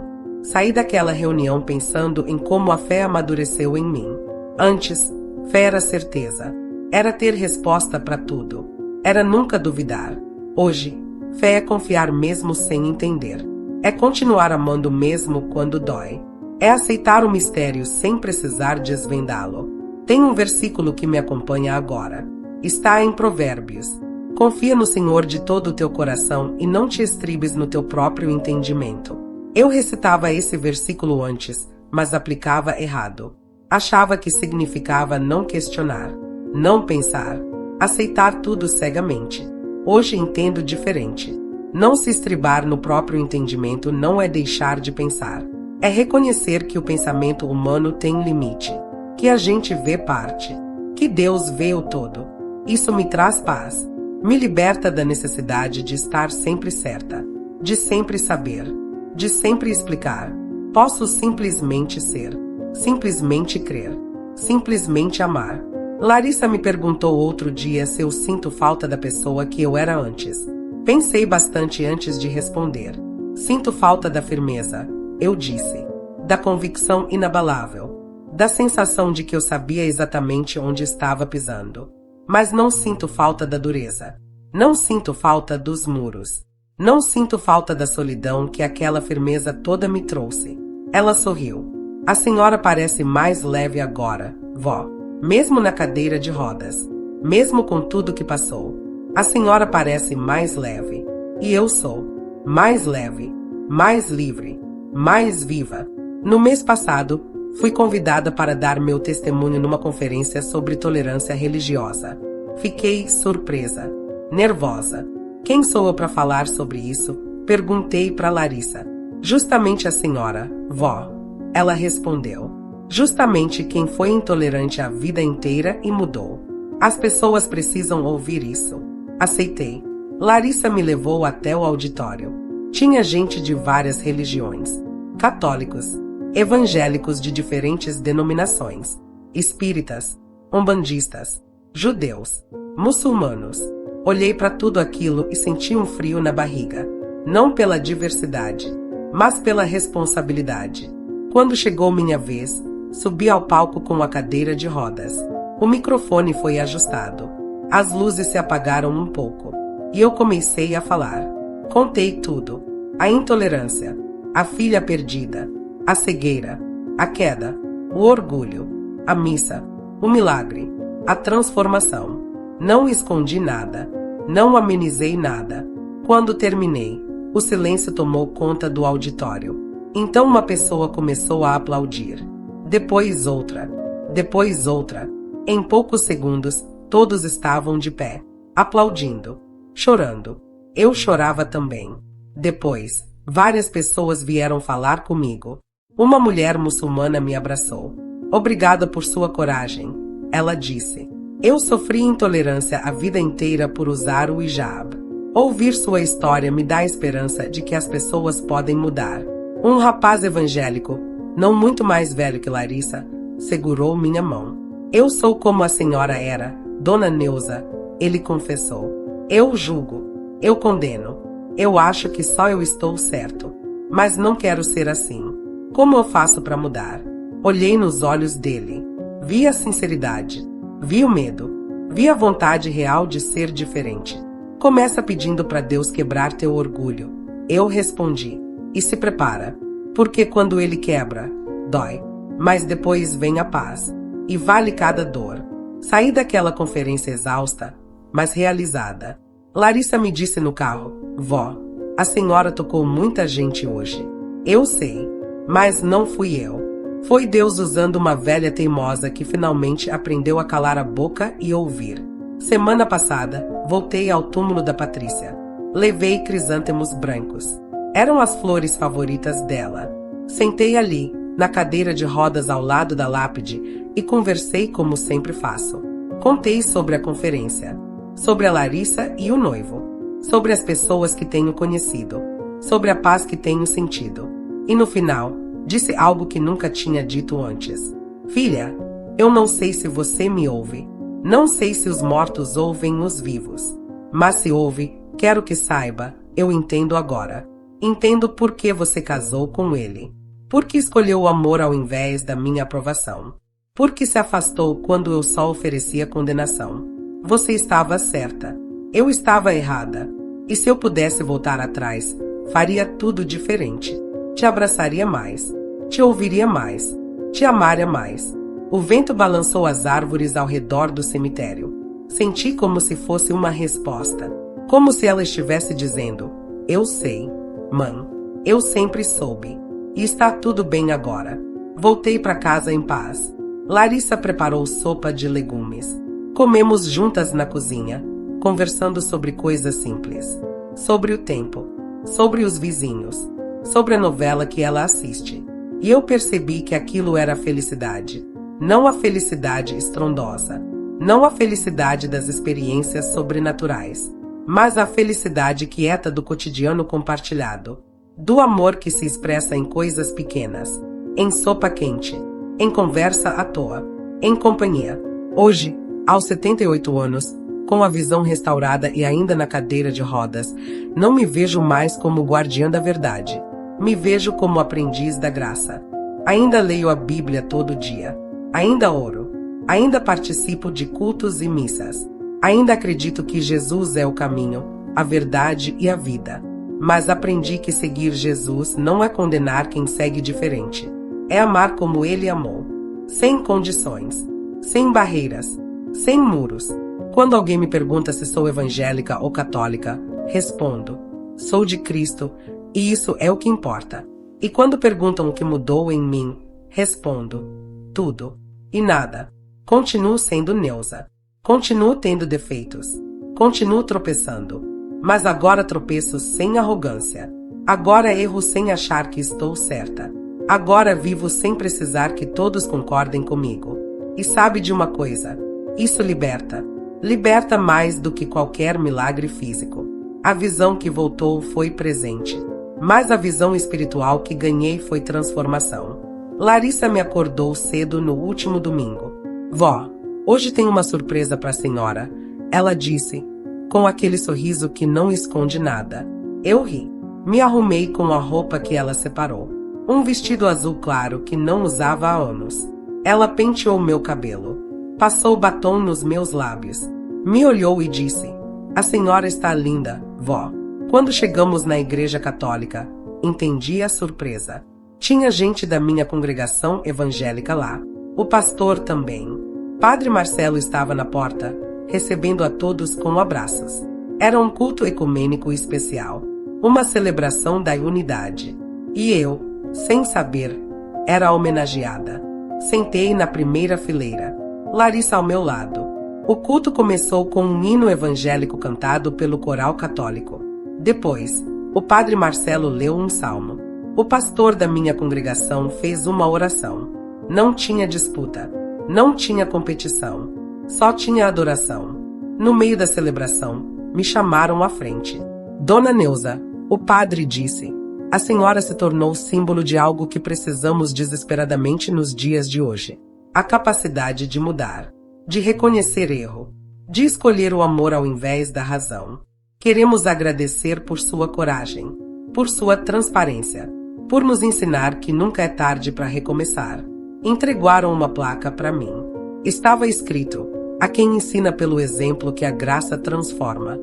Saí daquela reunião pensando em como a fé amadureceu em mim. Antes, fé era certeza. Era ter resposta para tudo. Era nunca duvidar. Hoje, fé é confiar mesmo sem entender. É continuar amando mesmo quando dói. É aceitar o mistério sem precisar desvendá-lo. Tem um versículo que me acompanha agora. Está em Provérbios. Confia no Senhor de todo o teu coração e não te estribes no teu próprio entendimento. Eu recitava esse versículo antes, mas aplicava errado. Achava que significava não questionar, não pensar, aceitar tudo cegamente. Hoje entendo diferente. Não se estribar no próprio entendimento não é deixar de pensar. É reconhecer que o pensamento humano tem limite, que a gente vê parte, que Deus vê o todo. Isso me traz paz. Me liberta da necessidade de estar sempre certa, de sempre saber, de sempre explicar. Posso simplesmente ser, simplesmente crer, simplesmente amar. Larissa me perguntou outro dia se eu sinto falta da pessoa que eu era antes. Pensei bastante antes de responder. Sinto falta da firmeza, eu disse, da convicção inabalável, da sensação de que eu sabia exatamente onde estava pisando. Mas não sinto falta da dureza. Não sinto falta dos muros. Não sinto falta da solidão que aquela firmeza toda me trouxe. Ela sorriu. A senhora parece mais leve agora, vó. Mesmo na cadeira de rodas. Mesmo com tudo que passou. A senhora parece mais leve. E eu sou. Mais leve. Mais livre. Mais viva. No mês passado, fui convidada para dar meu testemunho numa conferência sobre tolerância religiosa. Fiquei surpresa, nervosa. Quem sou eu para falar sobre isso? Perguntei para Larissa. Justamente a senhora, vó. Ela respondeu. Justamente quem foi intolerante a vida inteira e mudou. As pessoas precisam ouvir isso. Aceitei. Larissa me levou até o auditório. Tinha gente de várias religiões. Católicos, evangélicos de diferentes denominações, espíritas, umbandistas, judeus, muçulmanos. Olhei para tudo aquilo e senti um frio na barriga. Não pela diversidade, mas pela responsabilidade. Quando chegou minha vez, subi ao palco com a cadeira de rodas. O microfone foi ajustado. As luzes se apagaram um pouco. E eu comecei a falar. Contei tudo. A intolerância, a filha perdida, a cegueira, a queda, o orgulho, a missa, o milagre, a transformação. Não escondi nada, não amenizei nada. Quando terminei, o silêncio tomou conta do auditório. Então uma pessoa começou a aplaudir. Depois outra. Depois outra. Em poucos segundos, todos estavam de pé, aplaudindo, chorando. Eu chorava também. Depois, várias pessoas vieram falar comigo. Uma mulher muçulmana me abraçou. Obrigada por sua coragem, ela disse. Eu sofri intolerância a vida inteira por usar o hijab. Ouvir sua história me dá a esperança de que as pessoas podem mudar. Um rapaz evangélico, não muito mais velho que Larissa, segurou minha mão. Eu sou como a senhora era, Dona Neuza, ele confessou. Eu julgo, eu condeno. Eu acho que só eu estou certo. Mas não quero ser assim. Como eu faço para mudar? Olhei nos olhos dele. Vi a sinceridade. Vi o medo. Vi a vontade real de ser diferente. Começa pedindo para Deus quebrar teu orgulho. Eu respondi. E se prepara. Porque quando ele quebra, dói. Mas depois vem a paz. E vale cada dor. Saí daquela conferência exausta, mas realizada. Larissa me disse no carro. Vó, a senhora tocou muita gente hoje. Eu sei, mas não fui eu. Foi Deus usando uma velha teimosa que finalmente aprendeu a calar a boca e ouvir. Semana passada, voltei ao túmulo da Patrícia. Levei crisântemos brancos. Eram as flores favoritas dela. Sentei ali, na cadeira de rodas ao lado da lápide, e conversei como sempre faço. Contei sobre a conferência, sobre a Larissa e o noivo, sobre as pessoas que tenho conhecido, sobre a paz que tenho sentido. E no final, disse algo que nunca tinha dito antes. Filha, Eu não sei se você me ouve. Não sei se os mortos ouvem os vivos. Mas se ouve, quero que saiba, eu entendo agora. Entendo por que você casou com ele. Por que escolheu o amor ao invés da minha aprovação. Por que se afastou quando eu só oferecia condenação. Você estava certa. Eu estava errada. E se eu pudesse voltar atrás, faria tudo diferente. Te abraçaria mais. Te ouviria mais. Te amaria mais. O vento balançou as árvores ao redor do cemitério. Senti como se fosse uma resposta. Como se ela estivesse dizendo: eu sei, mãe. Eu sempre soube. E está tudo bem agora. Voltei para casa em paz. Larissa preparou sopa de legumes. Comemos juntas na cozinha, conversando sobre coisas simples. Sobre o tempo. Sobre os vizinhos. Sobre a novela que ela assiste. E eu percebi que aquilo era felicidade. Não a felicidade estrondosa. Não a felicidade das experiências sobrenaturais. Mas a felicidade quieta do cotidiano compartilhado. Do amor que se expressa em coisas pequenas. Em sopa quente. Em conversa à toa. Em companhia. Hoje, aos 78 anos, com a visão restaurada e ainda na cadeira de rodas, não me vejo mais como guardiã da verdade. Me vejo como aprendiz da graça. Ainda leio a Bíblia todo dia. Ainda oro. Ainda participo de cultos e missas. Ainda acredito que Jesus é o caminho, a verdade e a vida. Mas aprendi que seguir Jesus não é condenar quem segue diferente. É amar como ele amou. Sem condições. Sem barreiras. Sem muros. Quando alguém me pergunta se sou evangélica ou católica, respondo: sou de Cristo, e isso é o que importa. E quando perguntam o que mudou em mim, respondo: tudo. E nada. Continuo sendo Neuza. Continuo tendo defeitos. Continuo tropeçando. Mas agora tropeço sem arrogância. Agora erro sem achar que estou certa. Agora vivo sem precisar que todos concordem comigo. E sabe de uma coisa? Isso liberta. Liberta mais do que qualquer milagre físico. A visão que voltou foi presente. Mas a visão espiritual que ganhei foi transformação. Larissa me acordou cedo no último domingo. Vó, hoje tenho uma surpresa para a senhora. Ela disse, com aquele sorriso que não esconde nada. Eu ri. Me arrumei com a roupa que ela separou. Um vestido azul claro que não usava há anos. Ela penteou meu cabelo. Passou batom nos meus lábios. Me olhou e disse: a senhora está linda, vó. Quando chegamos na igreja católica, entendi a surpresa. Tinha gente da minha congregação evangélica lá. O pastor também. Padre Marcelo estava na porta, recebendo a todos com abraços. Era um culto ecumênico especial. Uma celebração da unidade. E eu, sem saber, era homenageada. Sentei na primeira fileira. Larissa ao meu lado. O culto começou com um hino evangélico cantado pelo coral católico. Depois, o padre Marcelo leu um salmo. O pastor da minha congregação fez uma oração. Não tinha disputa. Não tinha competição. Só tinha adoração. No meio da celebração, me chamaram à frente. Dona Neuza, o padre disse, a senhora se tornou símbolo de algo que precisamos desesperadamente nos dias de hoje. A capacidade de mudar. De reconhecer erro. De escolher o amor ao invés da razão. Queremos agradecer por sua coragem. Por sua transparência. Por nos ensinar que nunca é tarde para recomeçar. Entregaram uma placa para mim. Estava escrito: a quem ensina pelo exemplo que a graça transforma.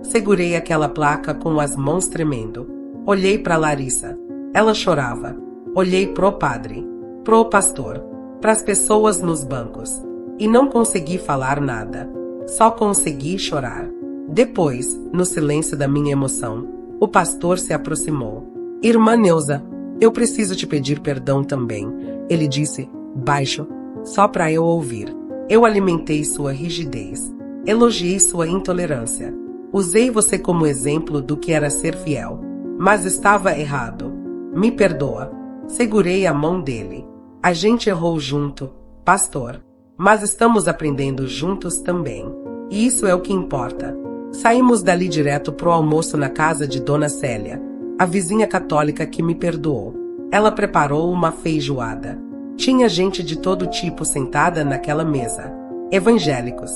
Segurei aquela placa com as mãos tremendo. Olhei para Larissa. Ela chorava. Olhei pro padre. Pro pastor. Para as pessoas nos bancos. E não consegui falar nada. Só consegui chorar. Depois, no silêncio da minha emoção, o pastor se aproximou. Irmã Neuza, eu preciso te pedir perdão também. Ele disse, baixo, só para eu ouvir. Eu alimentei sua rigidez. Elogiei sua intolerância. Usei você como exemplo do que era ser fiel. Mas estava errado. Me perdoa. Segurei a mão dele. A gente errou junto, pastor. Mas estamos aprendendo juntos também. E isso é o que importa. Saímos dali direto pro almoço na casa de Dona Célia, a vizinha católica que me perdoou. Ela preparou uma feijoada. Tinha gente de todo tipo sentada naquela mesa. Evangélicos,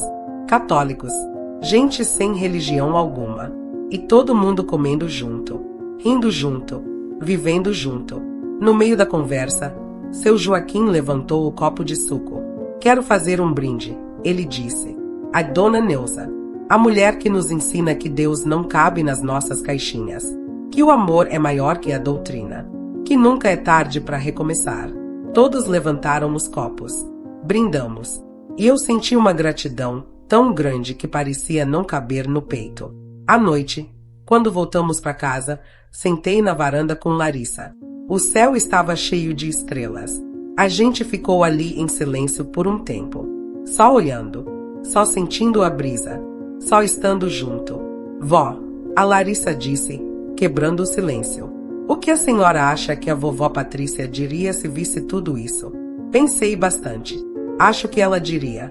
católicos, gente sem religião alguma. E todo mundo comendo junto, rindo junto, vivendo junto. No meio da conversa, seu Joaquim levantou o copo de suco. Quero fazer um brinde, ele disse. A Dona Neuza, a mulher que nos ensina que Deus não cabe nas nossas caixinhas, que o amor é maior que a doutrina, que nunca é tarde para recomeçar. Todos levantaram os copos. Brindamos. E eu senti uma gratidão tão grande que parecia não caber no peito. À noite, quando voltamos para casa, sentei na varanda com Larissa. O céu estava cheio de estrelas. A gente ficou ali em silêncio por um tempo. Só olhando, só sentindo a brisa, só estando junto. Vó, a Larissa disse, quebrando o silêncio. O que a senhora acha que a vovó Patrícia diria se visse tudo isso? Pensei bastante. Acho que ela diria: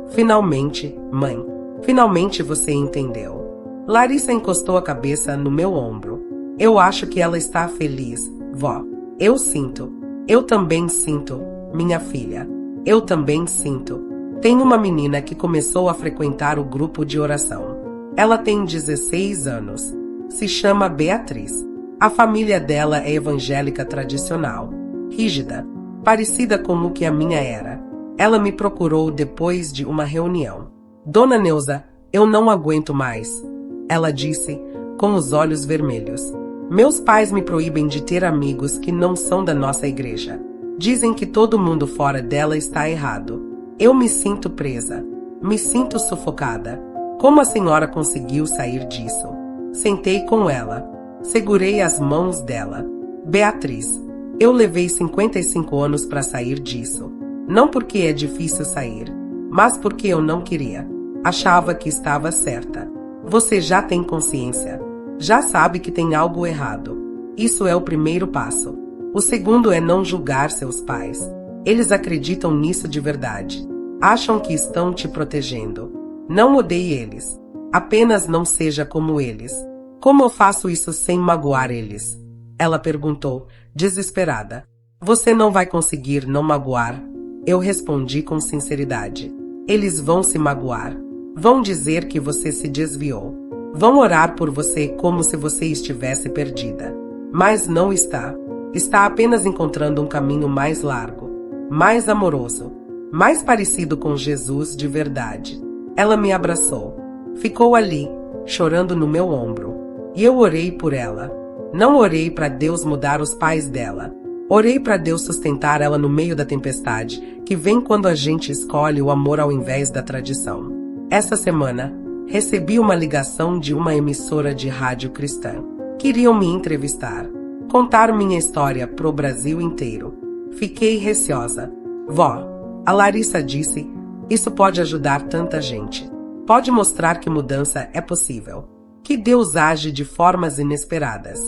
finalmente, mãe, finalmente você entendeu. Larissa encostou a cabeça no meu ombro. Eu acho que ela está feliz, vó. Eu sinto. Eu também sinto, minha filha. Eu também sinto. Tem uma menina que começou a frequentar o grupo de oração. Ela tem 16 anos. Se chama Beatriz. A família dela é evangélica tradicional, rígida, parecida com o que a minha era. Ela me procurou depois de uma reunião. Dona Neuza, eu não aguento mais. Ela disse, com os olhos vermelhos. Meus pais me proíbem de ter amigos que não são da nossa igreja. Dizem que todo mundo fora dela está errado. Eu me sinto presa. Me sinto sufocada. Como a senhora conseguiu sair disso? Sentei com ela. Segurei as mãos dela. Beatriz, eu levei 55 anos para sair disso. Não porque é difícil sair, mas porque eu não queria. Achava que estava certa. Você já tem consciência. Já sabe que tem algo errado. Isso é o primeiro passo. O segundo é não julgar seus pais. Eles acreditam nisso de verdade. Acham que estão te protegendo. Não odeie eles. Apenas não seja como eles. Como eu faço isso sem magoar eles? Ela perguntou, desesperada. Você não vai conseguir não magoar? Eu respondi com sinceridade. Eles vão se magoar. Vão dizer que você se desviou. Vão orar por você como se você estivesse perdida. Mas não está. Está apenas encontrando um caminho mais largo, mais amoroso, mais parecido com Jesus de verdade. Ela me abraçou. Ficou ali, chorando no meu ombro. E eu orei por ela. Não orei para Deus mudar os pais dela. Orei para Deus sustentar ela no meio da tempestade, que vem quando a gente escolhe o amor ao invés da tradição. Essa semana, recebi uma ligação de uma emissora de rádio cristã. Queriam me entrevistar, contar minha história pro Brasil inteiro. Fiquei receosa. Vó, a Larissa disse, isso pode ajudar tanta gente. Pode mostrar que mudança é possível. Que Deus age de formas inesperadas.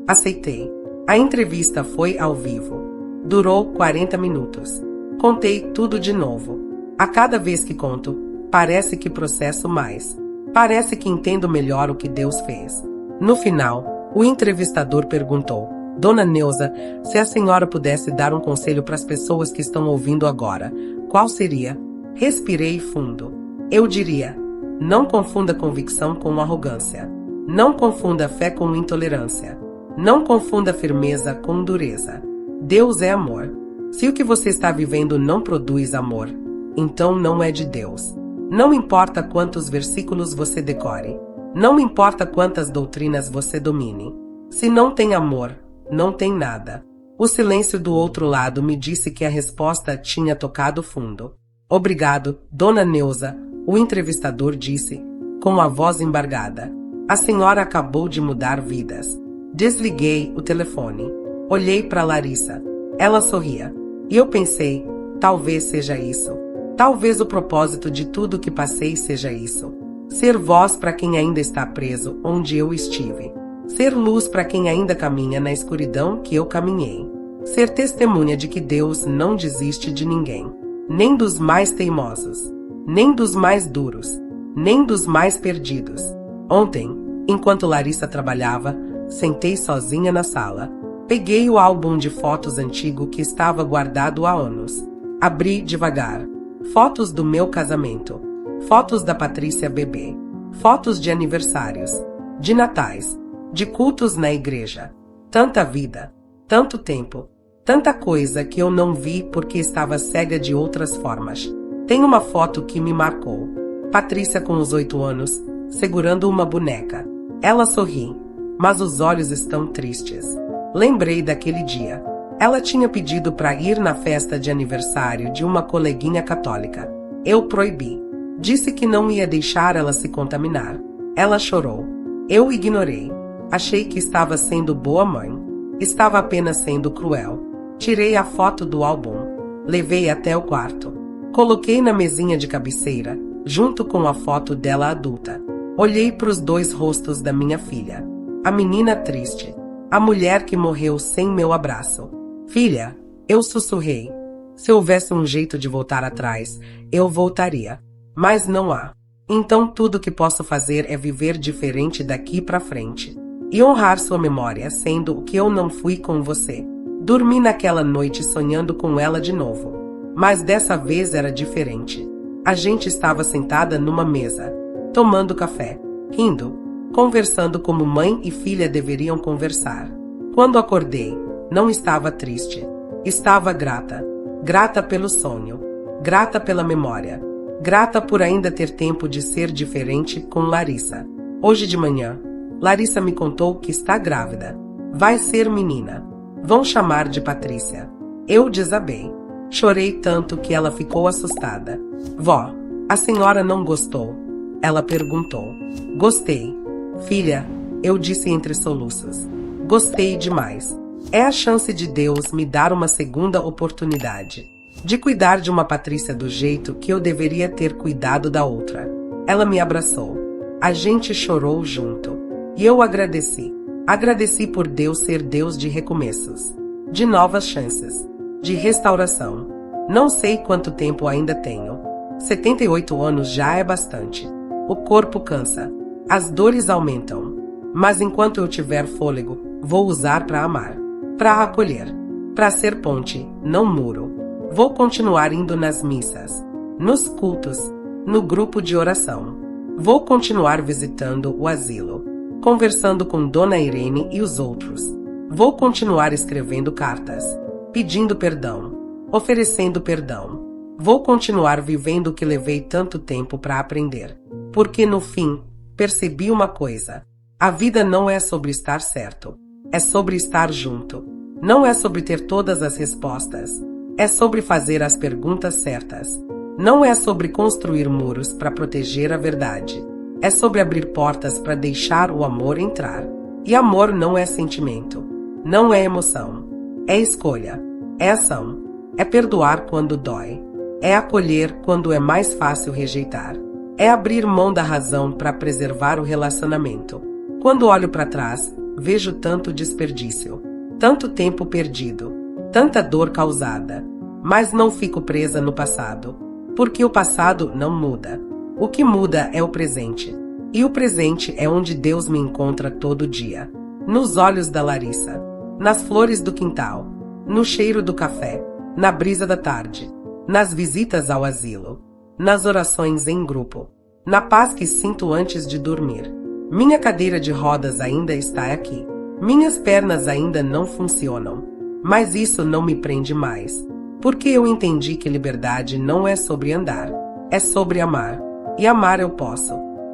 Aceitei. A entrevista foi ao vivo. Durou 40 minutos. Contei tudo de novo. A cada vez que conto, parece que processo mais. Parece que entendo melhor o que Deus fez. No final, o entrevistador perguntou: Dona Neuza, se a senhora pudesse dar um conselho para as pessoas que estão ouvindo agora, qual seria? Respirei fundo. Eu diria: não confunda convicção com arrogância. Não confunda fé com intolerância. Não confunda firmeza com dureza. Deus é amor. Se o que você está vivendo não produz amor, então não é de Deus. Não importa quantos versículos você decore. Não importa quantas doutrinas você domine. Se não tem amor, não tem nada. O silêncio do outro lado me disse que a resposta tinha tocado fundo. Obrigado, Dona Neuza, o entrevistador disse, com a voz embargada. A senhora acabou de mudar vidas. Desliguei o telefone. Olhei para Larissa. Ela sorria. E eu pensei, talvez seja isso. Talvez o propósito de tudo que passei seja isso. Ser voz para quem ainda está preso onde eu estive. Ser luz para quem ainda caminha na escuridão que eu caminhei. Ser testemunha de que Deus não desiste de ninguém. Nem dos mais teimosos. Nem dos mais duros. Nem dos mais perdidos. Ontem, enquanto Larissa trabalhava, sentei sozinha na sala. Peguei o álbum de fotos antigo que estava guardado há anos. Abri devagar. Fotos do meu casamento. Fotos da Patrícia bebê. Fotos de aniversários. De natais. De cultos na igreja. Tanta vida. Tanto tempo. Tanta coisa que eu não vi porque estava cega de outras formas. Tem uma foto que me marcou. Patrícia com os 8 anos, segurando uma boneca. Ela sorri, mas os olhos estão tristes. Lembrei daquele dia. Ela tinha pedido para ir na festa de aniversário de uma coleguinha católica. Eu proibi. Disse que não ia deixar ela se contaminar. Ela chorou. Eu ignorei. Achei que estava sendo boa mãe. Estava apenas sendo cruel. Tirei a foto do álbum. Levei até o quarto. Coloquei na mesinha de cabeceira, junto com a foto dela adulta. Olhei para os 2 rostos da minha filha. A menina triste. A mulher que morreu sem meu abraço. Filha, eu sussurrei. Se houvesse um jeito de voltar atrás, eu voltaria. Mas não há. Então tudo que posso fazer é viver diferente daqui para frente. E honrar sua memória, sendo o que eu não fui com você. Dormi naquela noite sonhando com ela de novo. Mas dessa vez era diferente. A gente estava sentada numa mesa, tomando café, rindo, conversando como mãe e filha deveriam conversar. Quando acordei, não estava triste. Estava grata. Grata pelo sonho. Grata pela memória. Grata por ainda ter tempo de ser diferente com Larissa. Hoje de manhã, Larissa me contou que está grávida. Vai ser menina. Vão chamar de Patrícia. Eu desabei. Chorei tanto que ela ficou assustada. Vó, a senhora não gostou? Ela perguntou. Gostei. Filha, eu disse entre soluços. Gostei demais. É a chance de Deus me dar uma segunda oportunidade. De cuidar de uma Patrícia do jeito que eu deveria ter cuidado da outra. Ela me abraçou. A gente chorou junto. E eu agradeci. Agradeci por Deus ser Deus de recomeços. De novas chances. De restauração. Não sei quanto tempo ainda tenho. 78 anos já é bastante. O corpo cansa. As dores aumentam. Mas enquanto eu tiver fôlego, vou usar para amar. Para acolher. Para ser ponte, não muro. Vou continuar indo nas missas. Nos cultos. No grupo de oração. Vou continuar visitando o asilo. Conversando com Dona Irene e os outros. Vou continuar escrevendo cartas. Pedindo perdão, oferecendo perdão. Vou continuar vivendo o que levei tanto tempo para aprender. Porque no fim, percebi uma coisa. A vida não é sobre estar certo. É sobre estar junto. Não é sobre ter todas as respostas. É sobre fazer as perguntas certas. Não é sobre construir muros para proteger a verdade. É sobre abrir portas para deixar o amor entrar. E amor não é sentimento. Não é emoção. É escolha, é ação, é perdoar quando dói, é acolher quando é mais fácil rejeitar, é abrir mão da razão para preservar o relacionamento. Quando olho para trás, vejo tanto desperdício, tanto tempo perdido, tanta dor causada, mas não fico presa no passado, porque o passado não muda. O que muda é o presente, e o presente é onde Deus me encontra todo dia, nos olhos da Larissa. Nas flores do quintal, no cheiro do café, na brisa da tarde, nas visitas ao asilo, nas orações em grupo, na paz que sinto antes de dormir. Minha cadeira de rodas ainda está aqui. Minhas pernas ainda não funcionam. Mas isso não me prende mais, porque eu entendi que liberdade não é sobre andar, é sobre amar. E amar eu posso.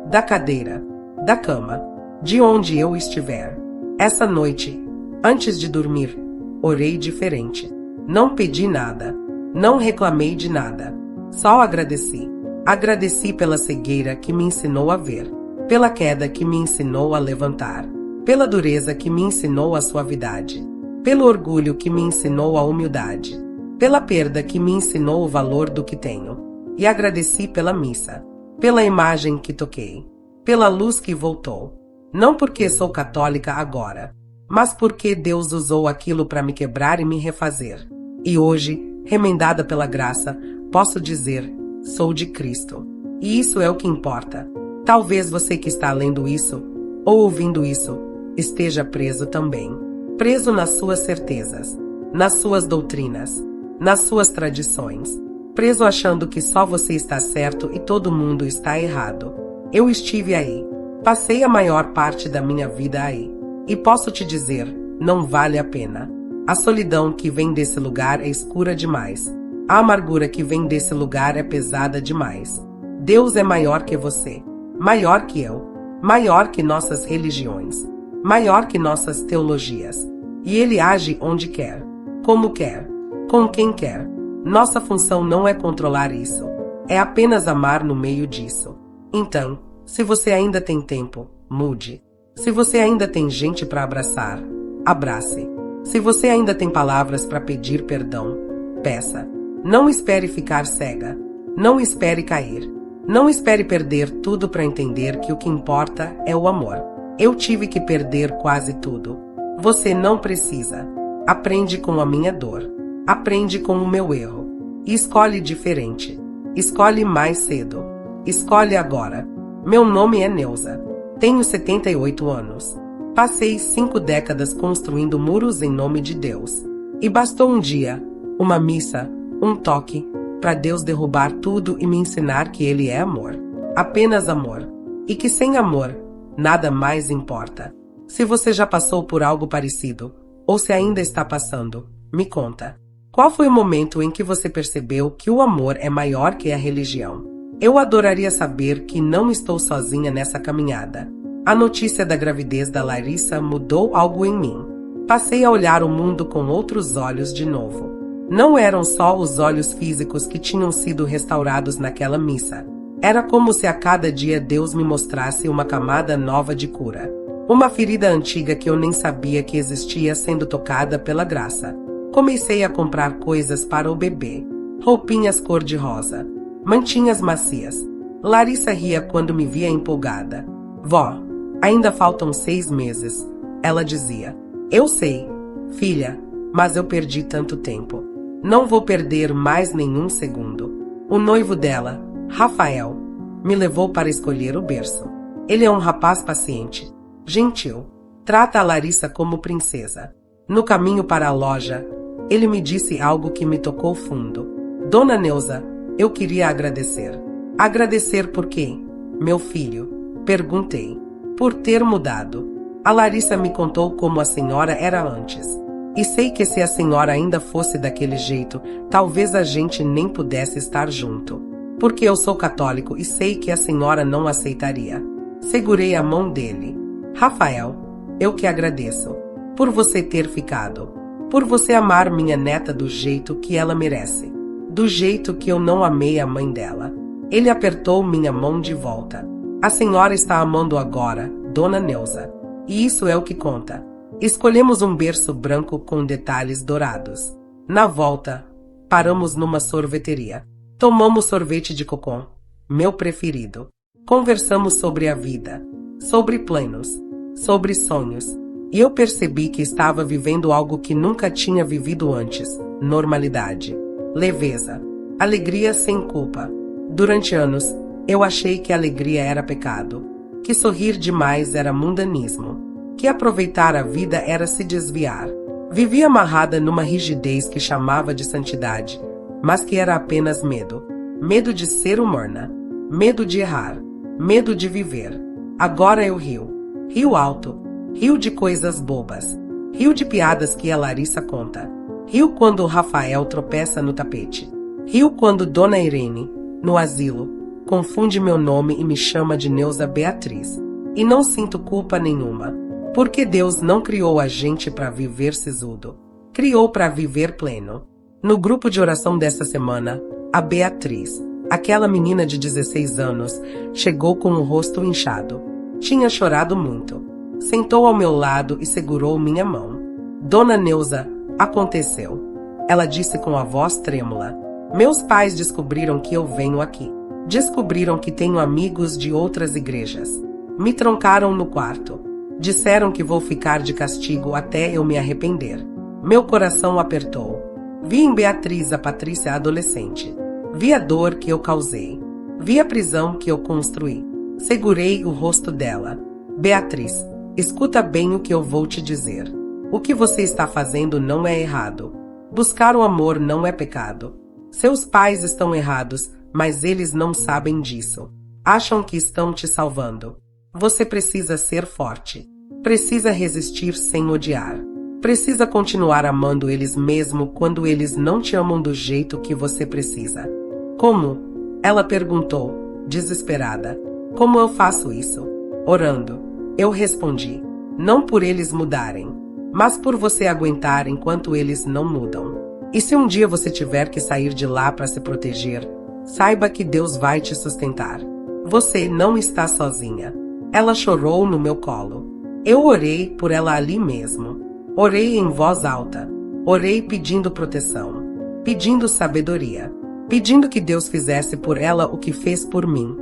Da cadeira, da cama, de onde eu estiver. Essa noite, antes de dormir, orei diferente. Não pedi nada. Não reclamei de nada. Só agradeci. Agradeci pela cegueira que me ensinou a ver. Pela queda que me ensinou a levantar. Pela dureza que me ensinou a suavidade. Pelo orgulho que me ensinou a humildade. Pela perda que me ensinou o valor do que tenho. E agradeci pela missa. Pela imagem que toquei. Pela luz que voltou. Não porque sou católica agora, mas porque Deus usou aquilo para me quebrar e me refazer. E hoje, remendada pela graça, posso dizer, sou de Cristo. E isso é o que importa. Talvez você que está lendo isso, ou ouvindo isso, esteja preso também. preso nas suas certezas, nas suas doutrinas, nas suas tradições, preso achando que só você está certo e todo mundo está errado. Eu estive aí. Passei a maior parte da minha vida aí. E posso te dizer, não vale a pena. A solidão que vem desse lugar é escura demais. A amargura que vem desse lugar é pesada demais. Deus é maior que você, maior que eu, maior que nossas religiões, maior que nossas teologias. E Ele age onde quer, como quer, com quem quer. Nossa função não é controlar isso, é apenas amar no meio disso. Então, se você ainda tem tempo, mude. Se você ainda tem gente para abraçar, abrace. Se você ainda tem palavras para pedir perdão, peça. Não espere ficar cega. Não espere cair. Não espere perder tudo para entender que o que importa é o amor. Eu tive que perder quase tudo. Você não precisa. Aprende com a minha dor. Aprende com o meu erro. E escolhe diferente. Escolhe mais cedo. Escolhe agora. Meu nome é Neuza. Tenho 78 anos. Passei 5 décadas construindo muros em nome de Deus. E bastou um dia, uma missa, um toque, para Deus derrubar tudo e me ensinar que Ele é amor. Apenas amor. E que sem amor, nada mais importa. Se você já passou por algo parecido, ou se ainda está passando, me conta. Qual foi o momento em que você percebeu que o amor é maior que a religião? Eu adoraria saber que não estou sozinha nessa caminhada. A notícia da gravidez da Larissa mudou algo em mim. Passei a olhar o mundo com outros olhos de novo. Não eram só os olhos físicos que tinham sido restaurados naquela missa. Era como se a cada dia Deus me mostrasse uma camada nova de cura. Uma ferida antiga que eu nem sabia que existia sendo tocada pela graça. Comecei a comprar coisas para o bebê. Roupinhas cor-de-rosa. Mantinhas macias. Larissa ria quando me via empolgada. Vó, ainda faltam 6 meses. Ela dizia. Eu sei, filha, mas eu perdi tanto tempo. Não vou perder mais nenhum segundo. O noivo dela, Rafael, me levou para escolher o berço. Ele é um rapaz paciente, gentil. Trata a Larissa como princesa. No caminho para a loja, ele me disse algo que me tocou fundo. Dona Neuza, eu queria agradecer. Agradecer por quê, meu filho? Perguntei. Por ter mudado. A Larissa me contou como a senhora era antes. E sei que se a senhora ainda fosse daquele jeito, talvez a gente nem pudesse estar junto. Porque eu sou católico e sei que a senhora não aceitaria. Segurei a mão dele. Rafael, eu que agradeço. Por você ter ficado. Por você amar minha neta do jeito que ela merece. Do jeito que eu não amei a mãe dela. Ele apertou minha mão de volta. A senhora está amando agora, Dona Neuza. E isso é o que conta. Escolhemos um berço branco com detalhes dourados. Na volta, paramos numa sorveteria. Tomamos sorvete de cocô, meu preferido. Conversamos sobre a vida, sobre planos, sobre sonhos. E eu percebi que estava vivendo algo que nunca tinha vivido antes. Normalidade, leveza, alegria sem culpa. Durante anos, eu achei que alegria era pecado, que sorrir demais era mundanismo, que aproveitar a vida era se desviar. Vivia amarrada numa rigidez que chamava de santidade, mas que era apenas medo. Medo de ser humana, medo de errar, medo de viver. Agora eu rio. Rio alto. Rio de coisas bobas. Rio de piadas que a Larissa conta. Rio quando o Rafael tropeça no tapete. Rio quando Dona Irene, no asilo, confunde meu nome e me chama de Neuza Beatriz. E não sinto culpa nenhuma. Porque Deus não criou a gente para viver sisudo. Criou para viver pleno. No grupo de oração dessa semana, a Beatriz, aquela menina de 16 anos, chegou com o rosto inchado. Tinha chorado muito. Sentou ao meu lado e segurou minha mão. Dona Neuza, aconteceu. Ela disse com a voz trêmula. Meus pais descobriram que eu venho aqui. Descobriram que tenho amigos de outras igrejas. Me trancaram no quarto. Disseram que vou ficar de castigo até eu me arrepender. Meu coração apertou. Vi em Beatriz a Patrícia adolescente. Vi a dor que eu causei. Vi a prisão que eu construí. Segurei o rosto dela. Beatriz, escuta bem o que eu vou te dizer. O que você está fazendo não é errado. Buscar o amor não é pecado. Seus pais estão errados, mas eles não sabem disso. Acham que estão te salvando. Você precisa ser forte. Precisa resistir sem odiar. Precisa continuar amando eles mesmo quando eles não te amam do jeito que você precisa. Como? Ela perguntou, desesperada. Como eu faço isso? Orando. Eu respondi. Não por eles mudarem, mas por você aguentar enquanto eles não mudam. E se um dia você tiver que sair de lá para se proteger, saiba que Deus vai te sustentar. Você não está sozinha. Ela chorou no meu colo. Eu orei por ela ali mesmo. Orei em voz alta. Orei pedindo proteção, pedindo sabedoria, pedindo que Deus fizesse por ela o que fez por mim,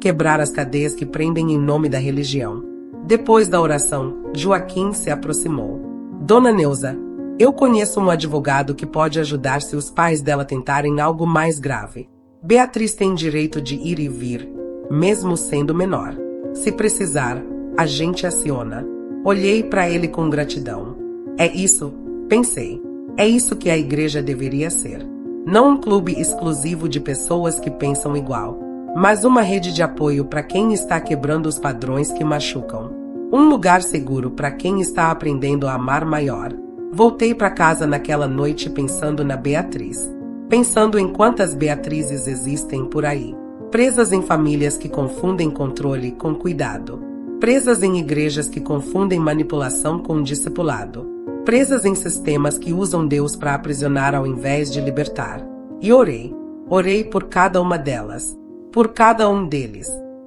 quebrar as cadeias que prendem em nome da religião. Depois da oração, Joaquim se aproximou. Dona Neuza, eu conheço um advogado que pode ajudar se os pais dela tentarem algo mais grave. Beatriz tem direito de ir e vir, mesmo sendo menor. Se precisar, a gente aciona. Olhei para ele com gratidão. É isso, pensei. É isso que a igreja deveria ser. Não um clube exclusivo de pessoas que pensam igual, mas uma rede de apoio para quem está quebrando os padrões que machucam. Um lugar seguro para quem está aprendendo a amar maior. Voltei para casa naquela noite pensando na Beatriz. Pensando em quantas Beatrizes existem por aí. Presas em famílias que confundem controle com cuidado. Presas em igrejas que confundem manipulação com discipulado. Presas em sistemas que usam Deus para aprisionar ao invés de libertar. E orei. Orei por cada uma delas. Por cada um deles.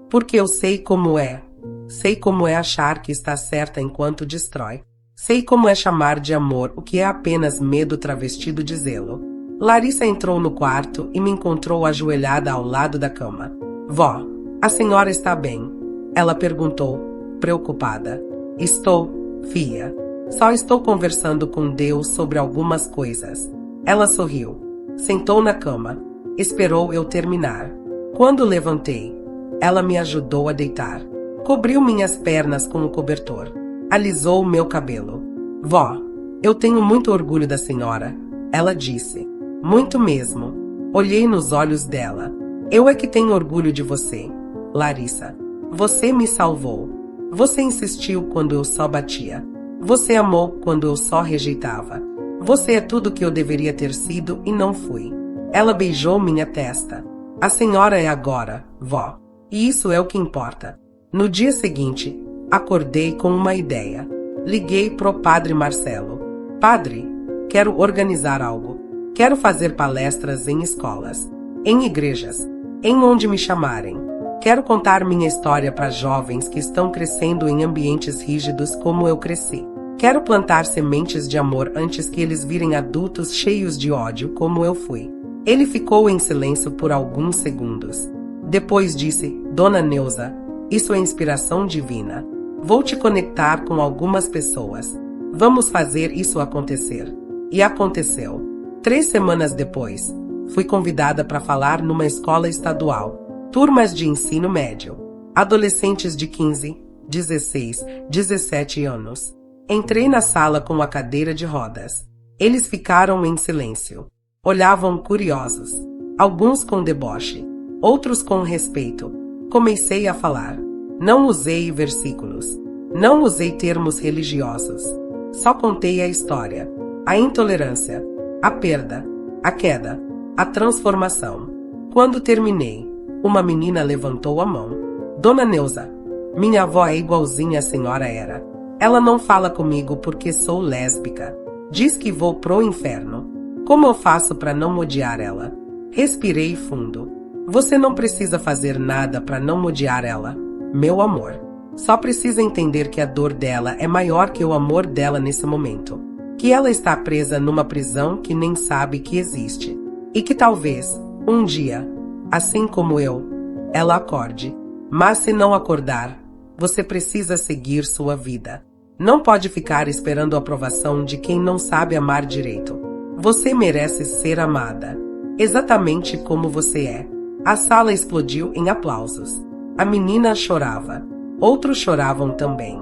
Porque eu sei como é. Sei como é achar que está certa enquanto destrói. Sei como é chamar de amor o que é apenas medo travestido de zelo. Larissa entrou no quarto e me encontrou ajoelhada ao lado da cama. Vó, a senhora está bem? Ela perguntou, preocupada. Estou, filha. Só estou conversando com Deus sobre algumas coisas. Ela sorriu. Sentou na cama. Esperou eu terminar. Quando levantei, ela me ajudou a deitar. Cobriu minhas pernas com o cobertor. Alisou meu cabelo. Vó, eu tenho muito orgulho da senhora, ela disse. Muito mesmo. Olhei nos olhos dela. Eu é que tenho orgulho de você, Larissa. Você me salvou. Você insistiu quando eu só batia. Você amou quando eu só rejeitava. Você é tudo que eu deveria ter sido e não fui. Ela beijou minha testa. A senhora é agora, vó. E isso é o que importa. No dia seguinte, acordei com uma ideia. Liguei pro padre Marcelo. Padre, quero organizar algo. Quero fazer palestras em escolas, em igrejas, em onde me chamarem. Quero contar minha história para jovens que estão crescendo em ambientes rígidos como eu cresci. Quero plantar sementes de amor antes que eles virem adultos cheios de ódio como eu fui. Ele ficou em silêncio por alguns segundos. Depois disse, Dona Neuza, isso é inspiração divina. Vou te conectar com algumas pessoas. Vamos fazer isso acontecer. E aconteceu. 3 semanas depois, fui convidada para falar numa escola estadual. Turmas de ensino médio. Adolescentes de 15, 16, 17 anos. Entrei na sala com a cadeira de rodas. Eles ficaram em silêncio. Olhavam curiosos. Alguns com deboche. Outros com respeito. Comecei a falar. Não usei versículos. Não usei termos religiosos. Só contei a história. A intolerância. A perda. A queda. A transformação. Quando terminei, uma menina levantou a mão. Dona Neuza, minha avó é igualzinha a senhora era. Ela não fala comigo porque sou lésbica. Diz que vou pro inferno. Como eu faço para não odiar ela? Respirei fundo. Você não precisa fazer nada para não odiar ela, meu amor. Só precisa entender que a dor dela é maior que o amor dela nesse momento. Que ela está presa numa prisão que nem sabe que existe. E que talvez, um dia, assim como eu, ela acorde. Mas se não acordar, você precisa seguir sua vida. Não pode ficar esperando a aprovação de quem não sabe amar direito. Você merece ser amada. Exatamente como você é. A sala explodiu em aplausos. A menina chorava. Outros choravam também.